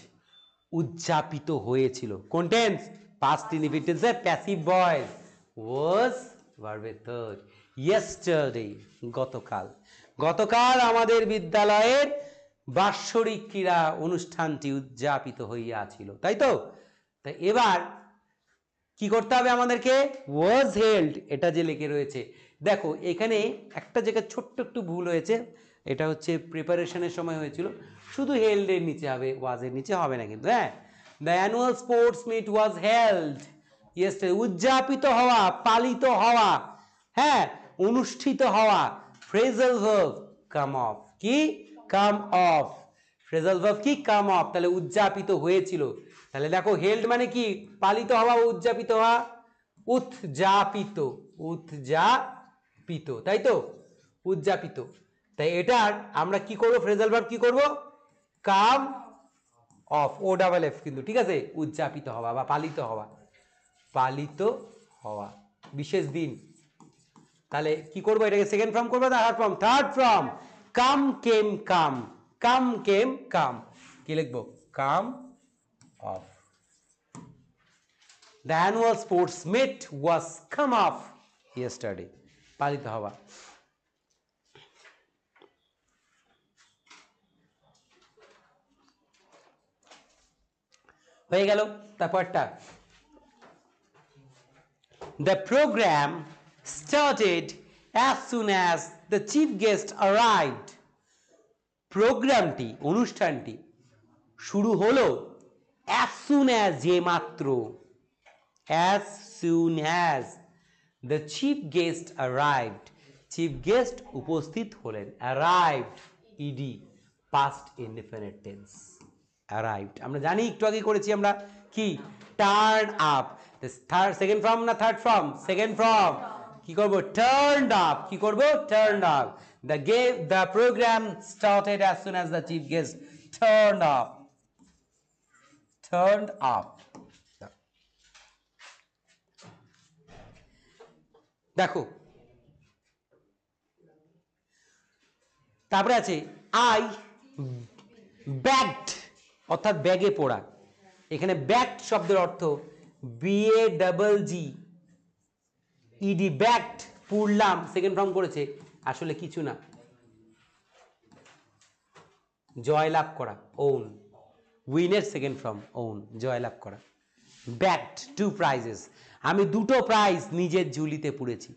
উদযাপিত হয়েছিল। কোন টেন্স? পাস্ট ইনডিফিনিটিভে প্যাসিভ ভয়েস, ওয়াজ ভার্বের থার্ড, ইয়েস্টারডে, গতকাল। গতকাল আমাদের বিদ্যালয়ের বার্ষরিক ক্রীড়া অনুষ্ঠানটি উদযাপিত হইয়াছিল, তাই তো? তাই এবার কি করতে হবে আমাদেরকে? ওয়াজ হেল্ড, এটা যে লিখে রয়েছে, দেখো এখানে একটা জায়গায় ছোট্ট একটু ভুল হয়েছে। এটা হচ্ছে প্রিপারেশনের সময় হয়েছিল, শুধু হেল্ডের নিচে হবে, ওয়াজের নিচে হবে না কিন্তু। হ্যাঁ, the annual sports meet was held yesterday, উদযাপিত হওয়া, পালিত হওয়া, হ্যাঁ, অনুষ্ঠিত হওয়া। ফ্রেজাল ভার্ব কাম অফ, কি? কাম অফ। ফ্রেজাল ভার্ব কি? কাম অফ। তাহলে উদযাপিত হয়েছিল। তাহলে দেখো হেল্ড মানে কি? পালিত হওয়া, উদযাপিত হওয়া, উদযাপিত, উদযাপিত, তাই তো? উদযাপিত। তাই এটার আমরা কি করব? ফ্রেজাল ভার্ব কি করব? কাম অফ, ও ডাবল এফ কিন্তু, ঠিক আছে? উদযাপিত হওয়া বা পালিত হওয়া, পালিত হওয়া, বিশেষ দিন। তাহলে কি করবো? এটাকে সেকেন্ড ফর্ম করবো না থার্ড ফর্ম? থার্ড ফর্ম, কাম কেম কাম, কাম কেম কাম, কি লিখবো? কাম of. The annual sports meet was come off yesterday, পালিত হওয়া। হয়ে গেল। তারপরটা, the program started as soon as the chief guest arrived, প্রোগ্রামটি, অনুষ্ঠানটি শুরু হলো as soon as, যে মাত্র, as soon as the chief guest arrived, chief guest উপস্থিত হলেন, arrived, ed, past indefinite tense, arrived। আমরা জানি, একটু আগে করেছি আমরা, কি? Turn up. Third, second form না থার্ড ফর্ম? Second form. কি করব? Turned up. কি করব? Turned up. the program started as soon as the chief guest turned up, turned up। দেখো তারপরে আছে আই ব্যাগড, অর্থাৎ ব্যাগে পড়া। এখানে ব্যাগড শব্দের অর্থ BAGG ED, ব্যাগড, পড়লাম, সেকেন্ড ফর্ম করেছে, আসলে কিছু না, জয়লাভ করা, ওন, উইনের সেকেন্ড ফর্ম ওন, জয়লাভ করা। ব্যাগড 2 prizes, আমি 2টো প্রাইজ নিজের ঝুলিতে পুরেছি,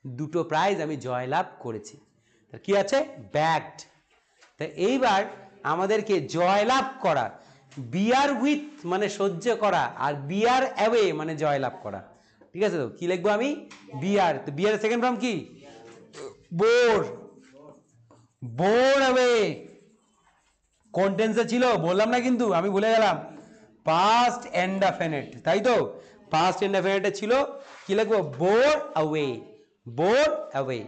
2টো প্রাইজ আমি জয়লাভ করেছি। কি আছে? ব্যাগড। তা এইবার আমাদেরকে জয়লাভ করা, বিয়ার উইথ মানে সহ্য করা, আর বিয়ার অ্যাওয়ে মানে জয়লাভ করা, ঠিক আছে তো? কি লিখবো আমি? বিয়ার। তো বিয়ারের সেকেন্ড ফর্ম কি? বোর, বোর অ্যাওয়ে কোন টেন্সে ছিল বললাম না, কিন্তু আমি ভুলে গেলাম, পাস্ট ইনডেফিনিট, তাই তো? পাস্ট ইনডেফিনিটে ছিল কি লিখবো? বোর অ্যাওয়ে, বোর অ্যাওয়ে,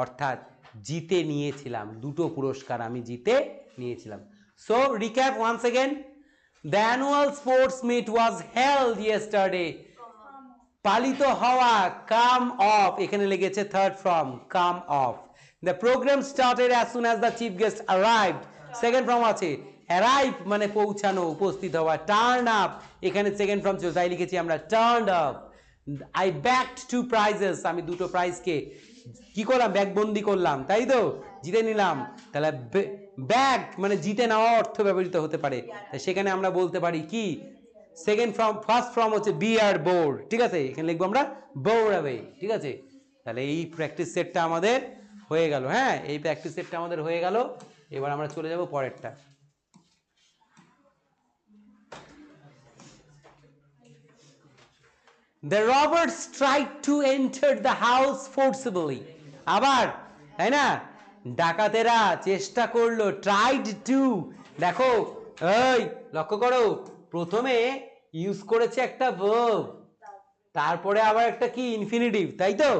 অর্থাৎ জিতে নিয়েছিলাম, দুটো পুরস্কার আমি জিতে নিয়েছিলাম। So recap once again, the annual sports meet was held yesterday, পালিত হওয়া, কাম অফ, এখানে লেগেছে third form, come off. The programme started as soon as the chief guest arrived, second form আছে, অ্যারাইভ মানে পৌঁছানো, উপস্থিত হওয়া। টার্ন আপ, এখানে সেকেন্ড ফর্ম ছিল, তাই লিখেছি আমরা turned up. I bagged two prizes, আমি দুটো প্রাইজকে কি করলাম? ব্যাগবন্দি করলাম, তাই তো? জিতে নিলাম। তাহলে ব্যাগ মানে জিতে নেওয়া অর্থ ব্যবহৃত হতে পারে, তাই সেখানে আমরা বলতে পারি কি? সেকেন্ড ফর্ম, ফার্স্ট ফর্ম হচ্ছে বি আর বোর, ঠিক আছে? এখানে লিখবো আমরা বোর অ্যাওয়ে, ঠিক আছে? তাহলে এই প্র্যাকটিস সেটটা আমাদের হয়ে গেল। হ্যাঁ, এই প্র্যাকটিস সেটটা আমাদের হয়ে গেল। এবার আমরা চলে যাব পরেরটা। The robbers tried to enter the house forcibly, আবার তাই না? ডাকাতেরা চেষ্টা করলো, ট্রাইড টু। দেখো, এই লক্ষ্য করো, প্রথমে ইউজ করেছে একটা ভার্ব, তারপরে আবার একটা কি? ইনফিনিটিভ, তাই তো?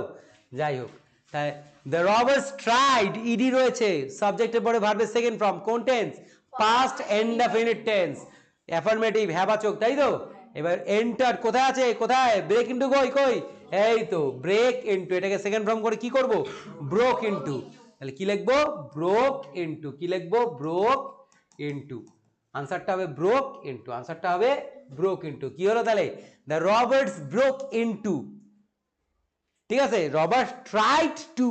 যাই হোক, তাই দ্য রবার্স ট্রাইড, ইডি রয়েছে, সাবজেক্টের পরে ভার্বের সেকেন্ড ফর্ম, কোন tense? Past indefinite tense, affirmative, হ্যাবাচক, তাই তো? এবার এন্টার কোথায় আছে? কোথায়? ব্রেক ইনটু, কই কই? এই তো ব্রেক ইনটু, এটাকে সেকেন্ড ফর্ম করে কি করব? Broke into. তাহলে কি লিখবো? Broke into. কি লিখবো? Broke into. আনসারটা হবে ব্রোক ইনটু, আনসারটা হবে ব্রোক ইনটু। কি হলো তাহলে? দ্য রবার্স ব্রোক ইনটু, ঠিক আছে? Robbers tried to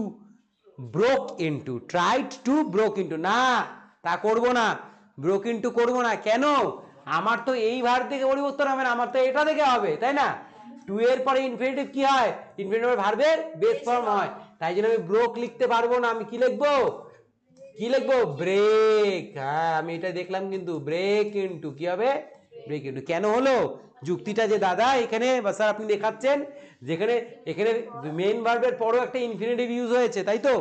broke into, tried to broke into, না তা করব না, ব্রোক ইনটু করব না। কেন? আমার তো এই ভার্ব থেকে পরিবর্তন হবে না, আমার তো এটা থেকে হবে, তাই না? টু এর পরে ইনফিনিটিভ কি হয়? ইনফিনিটিভ ভার্বের বেস ফর্ম হয়, তাই জন্য আমি ব্রোক লিখতে পারবো না। আমি কি লিখবো? কি লিখবো? ব্রেক। হ্যাঁ, আমি এটা দেখলাম, কিন্তু ব্রেক ইনটু কি হবে? Break into. কেন হলো? যুক্তিটা যে দাদা এখানে বা স্যার আপনি দেখাচ্ছেন, যেখানে এখানে মেইন ভার্বের পরও একটা ইনফিনিটিভ ইউজ হয়েছে, তাই তো?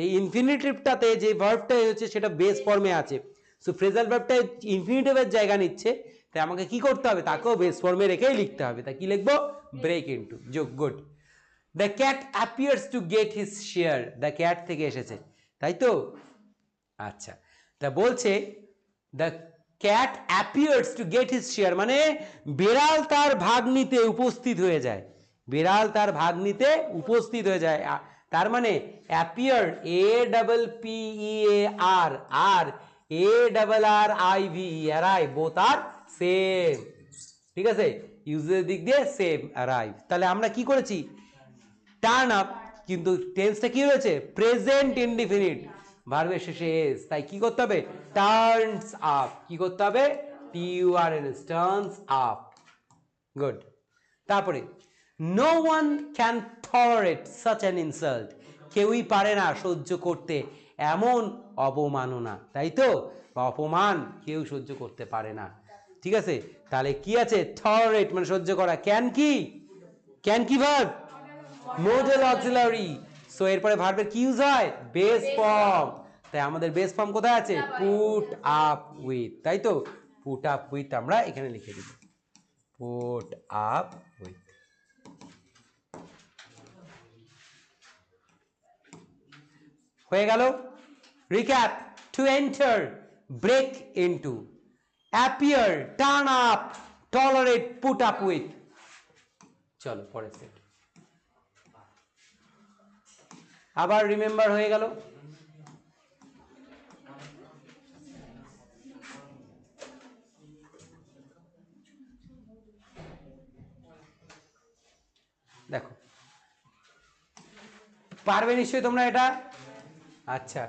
এই ইনফিনিটিভটাতে যে ভার্বটা হচ্ছে সেটা বেস ফর্মে আছে, সো ফ্রেজাল ভার্বটা ইনফিনিটিভের জায়গা নিচ্ছে, তাই আমাকে কি করতে হবে? তাকেও বেস ফর্মে রেখেই লিখতে হবে। তাই কি লিখবো? ব্রেক ইনটু, যোগ, good. The cat appears to get his share, the cat থেকে এসেছে, তাই তো? আচ্ছা, তা বলছে the cat appears to get his share, মানে বেড়াল তার ভাগ নিতে উপস্থিত হয়ে যায়, বেড়াল তার ভাগ নিতে উপস্থিত হয়ে যায়। তার মানে appear, A double P E A R, R A double R I V E, arrive, both are same, ঠিক আছে? ইউজের দিক দিয়ে সেম, অ্যারাইভ। তাহলে আমরা কি করেছি? টার্ন আপ, কিন্তু টেন্সটা কি রয়েছে? প্রেজেন্ট ইনডিফিনিট, ভার্বের শেষে এস, তাই কি করতে হবে? Turns up. কি করতে হবে? T U R N S, turns up, good. তারপরে no one can tolerate such an insult, কেউই পারে না সহ্য করতে এমন অবমাননা, তাই তো? বা অপমান কেউ সহ্য করতে পারে না, ঠিক আছে? তাহলে কি আছে? টলারেট মানে সহ্য করা। ক্যান কি? ক্যান কি ভার্ব? Modal auxiliary. সো এরপরে ভার্বের কি ইউজ হয়? Base form. তাই আমাদের বেস ফর্ম কোথায় আছে? পুট আপ উইথ, তাই তো? পুট আপ উইথ আমরা এখানে লিখে দিব, পুট আপ উইথ। হয়ে গেল। Recap: to enter, break into, appear, turn up, tolerate, put up with. চলো পরের সেট। আবার রিমেম্বার হয়ে গেল। দেখো, পারবে নিশ্চয়ই তোমরা এটা। আচ্ছা,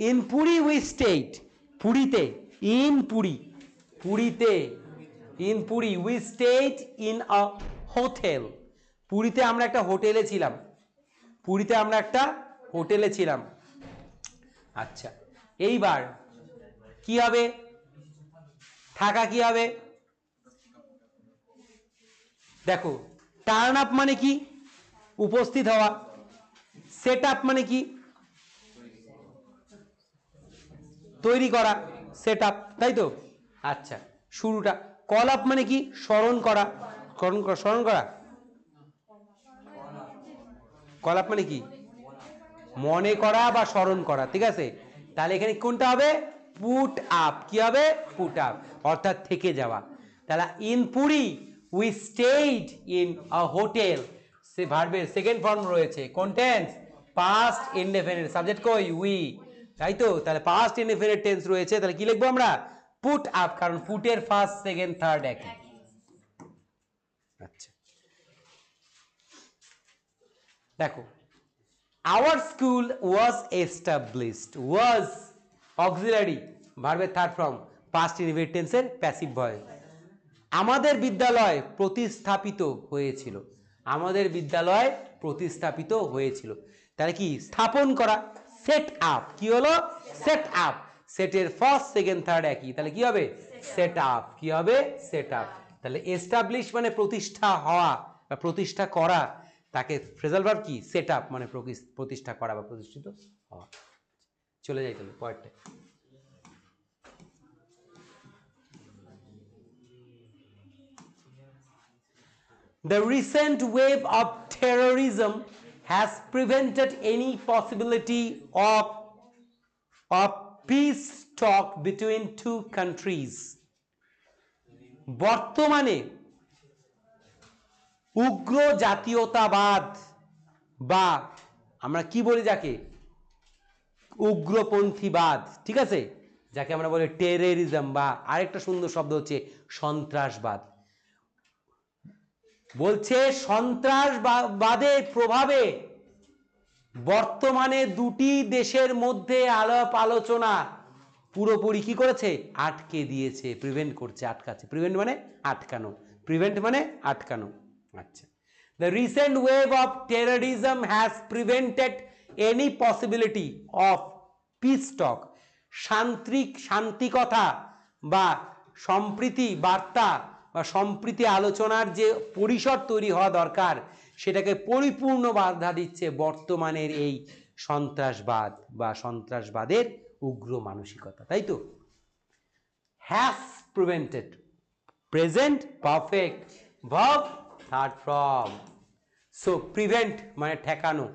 ইন পুরী উই স্টেড, পুরীতে, ইন পুরী, পুরীতে, in Puri we stayed in a hotel, পুরীতে আমরা একটা হোটেলে ছিলাম, পুরীতে আমরা একটা হোটেলে ছিলাম। আচ্ছা, এইবার কি হবে? থাকা কি হবে? দেখো, টার্ন আপ মানে কি? উপস্থিত হওয়া। সেট আপ মানে কি? তৈরি করা, সেট আপ, তাই তো? আচ্ছা, শুরুটা। কল আপ মানে কি? স্মরণ করা, স্মরণ করা। কল আপ মানে কি? মনে করা বা স্মরণ করা, ঠিক আছে? তাহলে এখানে কোনটা হবে? Put up. কি হবে? পুট আপ, অর্থাৎ থেকে যাওয়া। তাহলে in Puri we stayed in a hotel, সে ভার্বের সেকেন্ড ফর্ম রয়েছে, কোন টেন্স? পাস্ট ইনডেফিনিট, সাবজেক্ট কই? উই, তাই তো? তাহলে পাস্ট ইনডেফিনিট টেন্স রয়েছে, তাহলে কি লিখবো আমরা? পুট আপ, কারণ পুটের ফার্স্ট সেকেন্ড থার্ড একই। আচ্ছা, দেখো, our school was established, was auxiliary ভার্বের থার্ড ফর্ম, পাস্ট ইনডেফিনিট টেন্সের প্যাসিভ ভয়েস। আমাদের বিদ্যালয় প্রতিস্থাপিত হয়েছিল, আমাদের বিদ্যালয় প্রতিস্থাপিত হয়েছিল, তাহলে কি? স্থাপন করা, সেট আপ। কি হলো? সেট আপ, সেটের ফার্স্ট সেকেন্ড থার্ড একই, তাহলে কি হবে? Set up. কি হবে? Set up. তাহলে এস্টাবলিশ মানে প্রতিষ্ঠা হওয়া বা প্রতিষ্ঠা করা, তাকে ফ্রেজাল ভার্ব কি? সেট আপ মানে প্রতিষ্ঠা করা বা প্রতিষ্ঠিত হওয়া। চলে যাই তাহলে পরেরটা। The recent wave of terrorism has prevented any possibility of peace talk between two countries. বর্তমানে উগ্র জাতীয়তাবাদ বা আমরা কি বলি যাকে? উগ্রপন্থীবাদ, ঠিক আছে, যাকে আমরা বলি টেররিজম, বা আরেকটা সুন্দর শব্দ হচ্ছে সন্ত্রাসবাদ। বলছে সন্ত্রাসবাদের প্রভাবে বর্তমানে দুটি দেশের মধ্যে আলাপ আলোচনা পুরোপুরি কি করেছে? আটকে দিয়েছে, প্রিভেন্ট করছে, আটকাচ্ছে। প্রিভেন্ট মানে আটকানো, প্রিভেন্ট মানে আটকানো। আচ্ছা, the recent wave of terrorism has prevented any possibility of peace talk, শান্তি কথা বা সম্প্রীতি বার্তা বা সম্প্রীতি আলোচনার যে পরিসর তৈরি হওয়া দরকার, সেটাকে পরিপূর্ণ বাধা দিচ্ছে বর্তমানের এই সন্ত্রাসবাদ বা সন্ত্রাসবাদের উগ্র মানসিকতা, তাই তো? Has prevented, present perfect, verb third form. So prevent মানে ঠেকানো।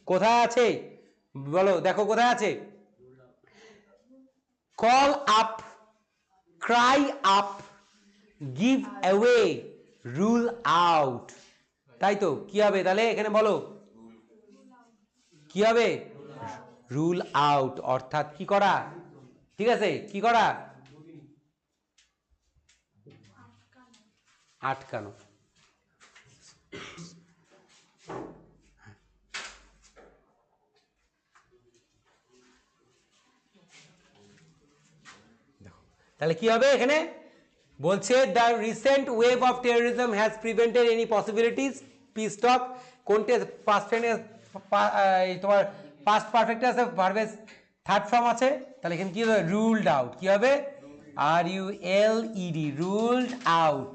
কোথায় আছে বলো? দেখো কোথায় আছে? Call up, Cry up, give away, rule out, তাই তো? কি হবে তাহলে এখানে বলো? কি হবে? রুল আউট, অর্থাৎ কি করা? ঠিক আছে, কি করা? আটকানো। তাহলে কি হবে এখানে? বলছে the recent wave of terrorism has prevented any possibilities peace talk. কোনটা পাস্ট টেন্স? তোমার পাস্ট পারফেক্ট আছে, ভার্বের থার্ড ফর্ম আছে, তাহলে এখানে কি হবে? Ruled out. কি হবে? R U L E D, ruled out,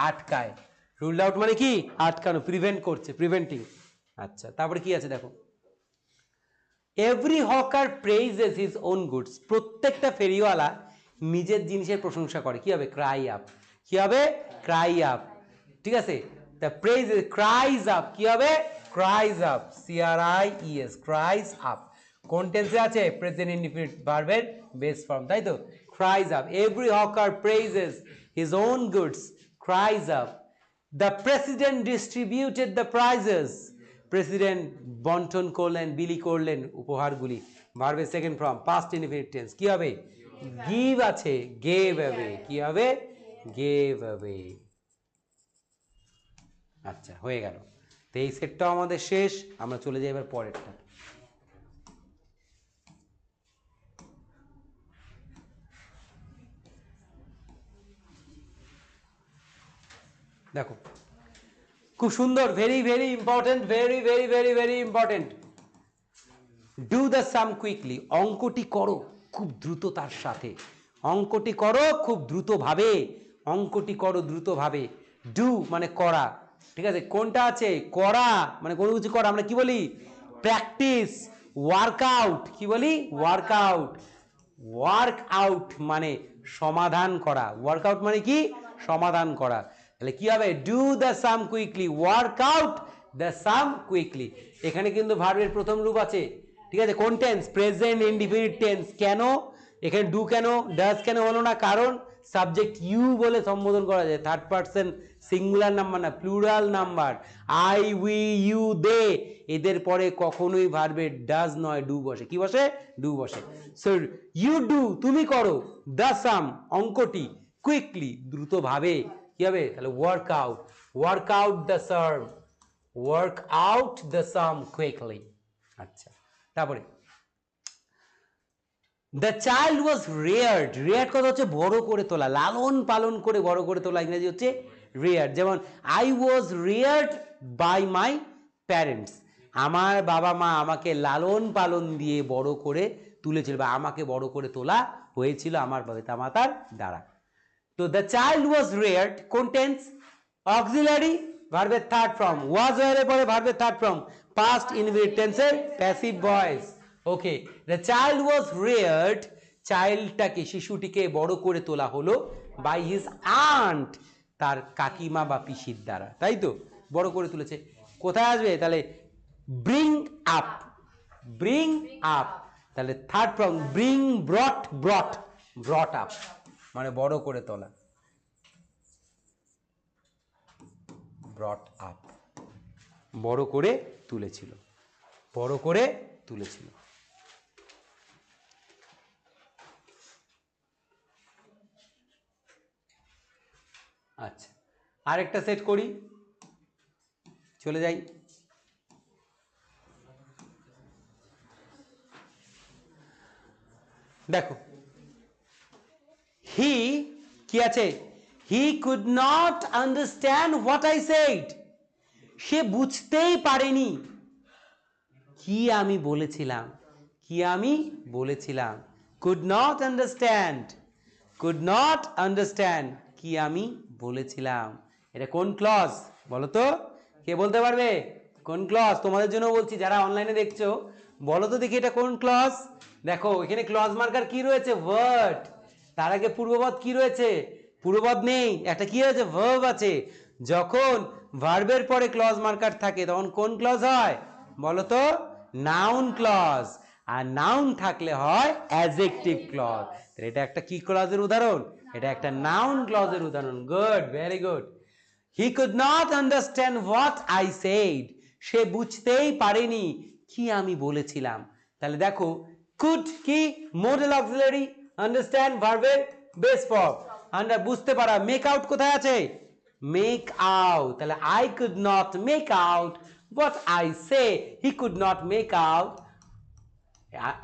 আটকায়। রুলড আউট মানে কি? আটকানো, প্রিভেন্ট করছে, প্রিভেন্টিং। আচ্ছা, তারপরে কি আছে দেখো? Every hawker praises his own goods, প্রত্যেকটা ফেরিওয়ালা নিজের জিনিসের প্রশংসা করে। কি হবে? Cry up. কি হবে? ক্রাই আপ, ঠিক আছে? The praise cries up. কি হবে? Cries up, CRIES, cries up. কোন টেন্সে আছে? প্রেজেন্ট ইনডিফিনিট ভার্বের বেস ফর্ম, তাই তো? Cries up, every hawker praises his own goods, cries up. The president distributed the prizes, president বন্টন করলেন, বিলি করলেন উপহারগুলি, ভার্বের second form, past indefinite tense. কি হবে? গিভ আছে, গেভ অ্যাওয়ে। কি হবে? Gave away. আচ্ছা, হয়ে গেল। তো এই সেটটাও আমাদের শেষ, আমরা চলে যাই এবার পরেরটা। দেখো, খুব সুন্দর, very very important, very very very very important. Do the some quickly, অঙ্কটি করো খুব দ্রুততার সাথে, অঙ্কটি করো খুব দ্রুতভাবে, অঙ্কটি করো দ্রুতভাবে। ডু মানে করা, ঠিক আছে? কোনটা আছে? করা মানে কোনো কিছু করা, আমরা কি বলি? Practice, workout. কি বলি? ওয়ার্কআউট। ওয়ার্ক আউট মানে সমাধান করা, ওয়ার্কআউট মানে কি সমাধান করা, তাহলে কি হবে do the some quickly, work out the some quickly. এখানে কিন্তু ভার্বের প্রথম রূপ আছে, ঠিক আছে, কোন টেন্স প্রেজেন্ট ইনডিফিনিট টেন্স। কেন এখানে ডু কেন ডাজ কেন হলো না, কারণ সাবজেক্ট ইউ বলে সম্বোধন করা যায়, থার্ড পারসন সিঙ্গুলার নাম্বার না plural number, I we you they, এদের পরে কখনোই ভার্বের ডাজ নয় ডু বসে, কি বসে ডু বসে। সো ইউ ডু তুমি করো, দ্য সাম অঙ্কটি, কুইকলি দ্রুতভাবে, কি হবে তাহলে work out the serve, work out the some quickly. আচ্ছা তারপরে দ্য চাইল্ড ওয়াজ রেয়ার্ড, রেয়ার্ড কথা হচ্ছে বড় করে তোলা, লালন পালন করে বড় করে তোলা, ইংরেজি হচ্ছে রেয়ার্ড। যেমন I was reared by my parents, আমার বাবা মা আমাকে লালন পালন দিয়ে বড় করে তুলেছিল, বা আমাকে বড় করে তোলা হয়েছিল আমার পিতা মাতার দ্বারা। তো দ্য চাইল্ড ওয়াজ রেয়ার্ড কোন টেন্স অক্সিলারি ভার্বের থার্ড ফর্ম, ওয়াজ এর পরে ভার্বের থার্ড ফর্ম, পাস্ট ইনডিফিনিট টেন্সের passive voice. Okay, the child was reared, চাইল্ডটাকে শিশুটিকে বড় করে তোলা হলো বাই হিজ আন্ট, তার কাকিমা বা পিসির দ্বারা, তাই তো বড় করে তুলেছে। কোথায় আসবে তাহলে ব্রিং আপ, ব্রিং আপ, তাহলে third form bring brought, brought up মানে বড় করে তোলা, ব্রট আপ বড় করে তুলেছিল, বড় করে তুলেছিল। আচ্ছা আরেকটা সেট করি, চলে যাই। দেখো হি কি আছে, he could not understand what I said, সে বুঝতেই পারেনি কি আমি বলেছিলাম, কি আমি বলেছিলাম, could not understand, could not understand কি আমি বলেছিলাম। এটা কোন ক্লজ বলো তো, কে বলতে পারবে কোন ক্লজ? তোমাদের জন্য বলছি, যারা অনলাইনে দেখছো বলো তো দেখি এটা কোন ক্লজ। দেখো এখানে ক্লজ মার্কার কি রয়েছে ভার্ব, তার আগে পূর্বপদ কি রয়েছে, পূর্বপদ নেই, একটা কি রয়েছে ভার্ব আছে। যখন ভার্বের পরে ক্লজ মার্কার থাকে তখন কোন ক্লজ হয় বলো তো, নাউন ক্লজ, আর নাউন থাকলে হয় অ্যাডজেক্টিভ ক্লজ। এটা একটা কি ক্লজের উদাহরণ, এটা একটা নাউন ক্লজের উদাহরণ। Good, very good. He could not understand what I said, সে বুঝতেই পারেনি কি আমি বলেছিলাম। তাহলে দেখো কুড কি মডেল অক্সিলারি, আন্ডারস্ট্যান্ড ভার্বের বেস ফর্ম, আন্ডার বুঝতে পারা, মেক আউট কোথায় আছে মেক আউট, তাহলে I could not make out what I say, he could not make out,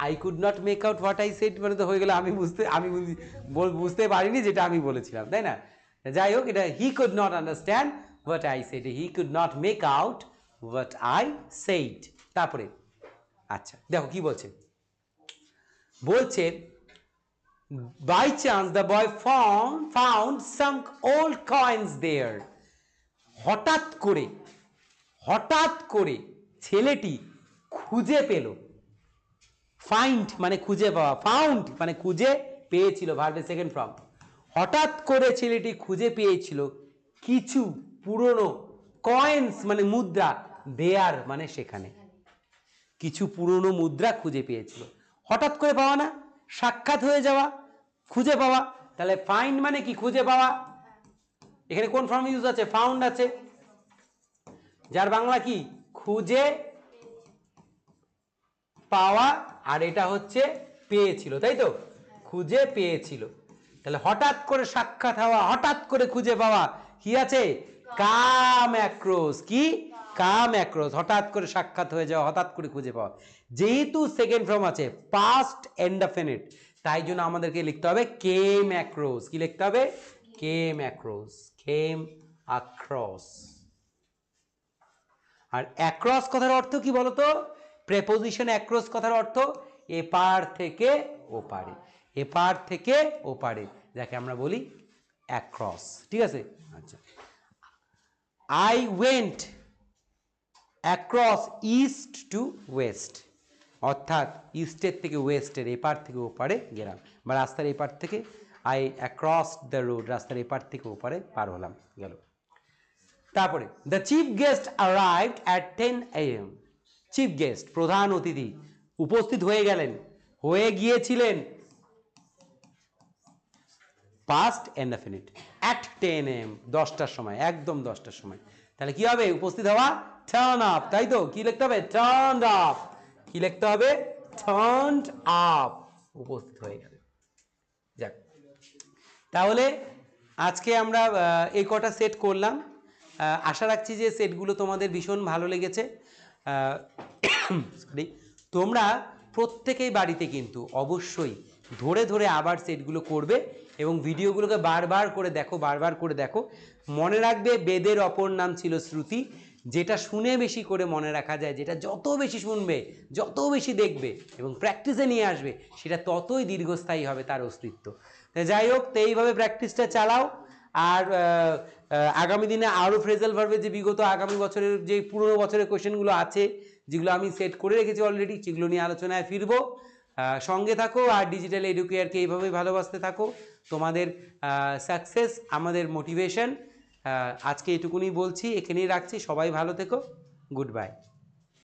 I could not make out what I said মানে তো হয়ে গেল আমি বুঝতে পারিনি যেটা আমি বলেছিলাম, তাই না? যাই হোক এটা he could not understand what I said, he could not make out what I said। তারপরে আচ্ছা দেখো কি বলছে, বলছে by chance the boy found some old coins there, হঠাৎ করে ছেলেটি খুঁজে পেল, ফাইন্ড মানে খুঁজে পাওয়া, ফাউন্ড মানে খুঁজে পেয়েছিল, ভার্বের সেকেন্ড ফর্ম। হঠাৎ করে ছেলেটি খুঁজে পেয়েছিল কিছু পুরনো, কয়েন্স মানে মুদ্রা, দেয়ার মানে সেখানে, কিছু পুরনো মুদ্রা খুঁজে পেয়েছিল। হঠাৎ করে পাওয়া না, সাক্ষাৎ হয়ে যাওয়া, খুঁজে পাওয়া, তাহলে ফাইন্ড মানে কি খুঁজে পাওয়া। এখানে কোন ফর্ম ইউজ আছে, ফাউন্ড আছে, যার বাংলা কি খুঁজে পাওয়া, আর এটা হচ্ছে পেয়েছিল, তাই তো খুঁজে পেয়েছিল। তাহলে হঠাৎ করে সাক্ষাৎ হওয়া, হঠাৎ করে খুঁজে পাওয়া, কি আছে কাম অ্যাক্রস, কি কাম অ্যাক্রস, হঠাৎ করে সাক্ষাৎ হয়ে যাওয়া, হঠাৎ করে খুঁজে পাওয়া। যেহেতু সেকেন্ড ফর্ম আছে পাস্ট ইনডেফিনিট, তাই জন্য আমাদেরকে লিখতে হবে কেম অ্যাক্রস, কি লিখতে হবে কেম অ্যাক্রস, কেম অ্যাক্রস। আর অ্যাক্রস কথার অর্থ কি বলতো, প্রেপোজিশন অ্যাক্রস কথার অর্থ এপার থেকে ওপারে, এপার থেকে ওপারে, যাকে আমরা বলি অ্যাক্রস, ঠিক আছে। আচ্ছা I went across east two West, অর্থাৎ ইস্টের থেকে ওয়েস্টের, এপার থেকে ওপারে গেলাম, বা রাস্তার এপার থেকে আই অ্যাক্রস দ্য রোড, রাস্তার এপার থেকে ওপারে পার হলাম, গেল। তারপরে the chief guest arrived at 10 AM। Chief guest, প্রধান অতিথি, উপস্থিত হয়ে গেলেন, হয়ে গিয়েছিলেন, পাস্ট ইনডেফিনিট, অ্যাট 10 AM, 10টার সময়, একদম 10টার সময়। তাহলে কি হবে? উপস্থিত হওয়া, টার্ন আপ, তাই তো? কি লিখতে হবে? Turn up. কি লিখতে হবে? টার্ন আপ, উপস্থিত হয়ে গেলেন। যাক, তাহলে আজকে আমরা এই কটা সেট করলাম। আশা রাখছি যে সেটগুলো তোমাদের ভীষণ ভালো লেগেছে। সরি, তোমরা প্রত্যেকেই বাড়িতে কিন্তু অবশ্যই ধরে ধরে আবার সেটগুলো করবে এবং ভিডিওগুলোকে বারবার করে দেখো, বারবার করে দেখো। মনে রাখবে বেদের অপর নাম ছিল শ্রুতি। যেটা শুনে বেশি করে মনে রাখা যায়, যেটা যত বেশি শুনবে, যত বেশি দেখবে এবং প্র্যাকটিসে নিয়ে আসবে, সেটা ততই দীর্ঘস্থায়ী হবে তার অস্তিত্ব। যাই হোক, তো এইভাবে প্র্যাকটিসটা চালাও। আর আগামী দিনে আরও ফ্রেজাল ভার্বের যে বিগত আগামী বছরের যে পুরনো বছরের কোয়েশ্চেনগুলো আছে, যেগুলো আমি সেট করে রেখেছি অলরেডি, সেগুলো নিয়ে আলোচনায় ফিরবো। সঙ্গে থাকো আর ডিজিটাল এডুকেয়ারকে এইভাবেই ভালোবাসতে থাকো। তোমাদের সাকসেস আমাদের মোটিভেশন। আজকে এটুকুনি বলছি, এখানেই রাখছি। সবাই ভালো থেকো। Good bye.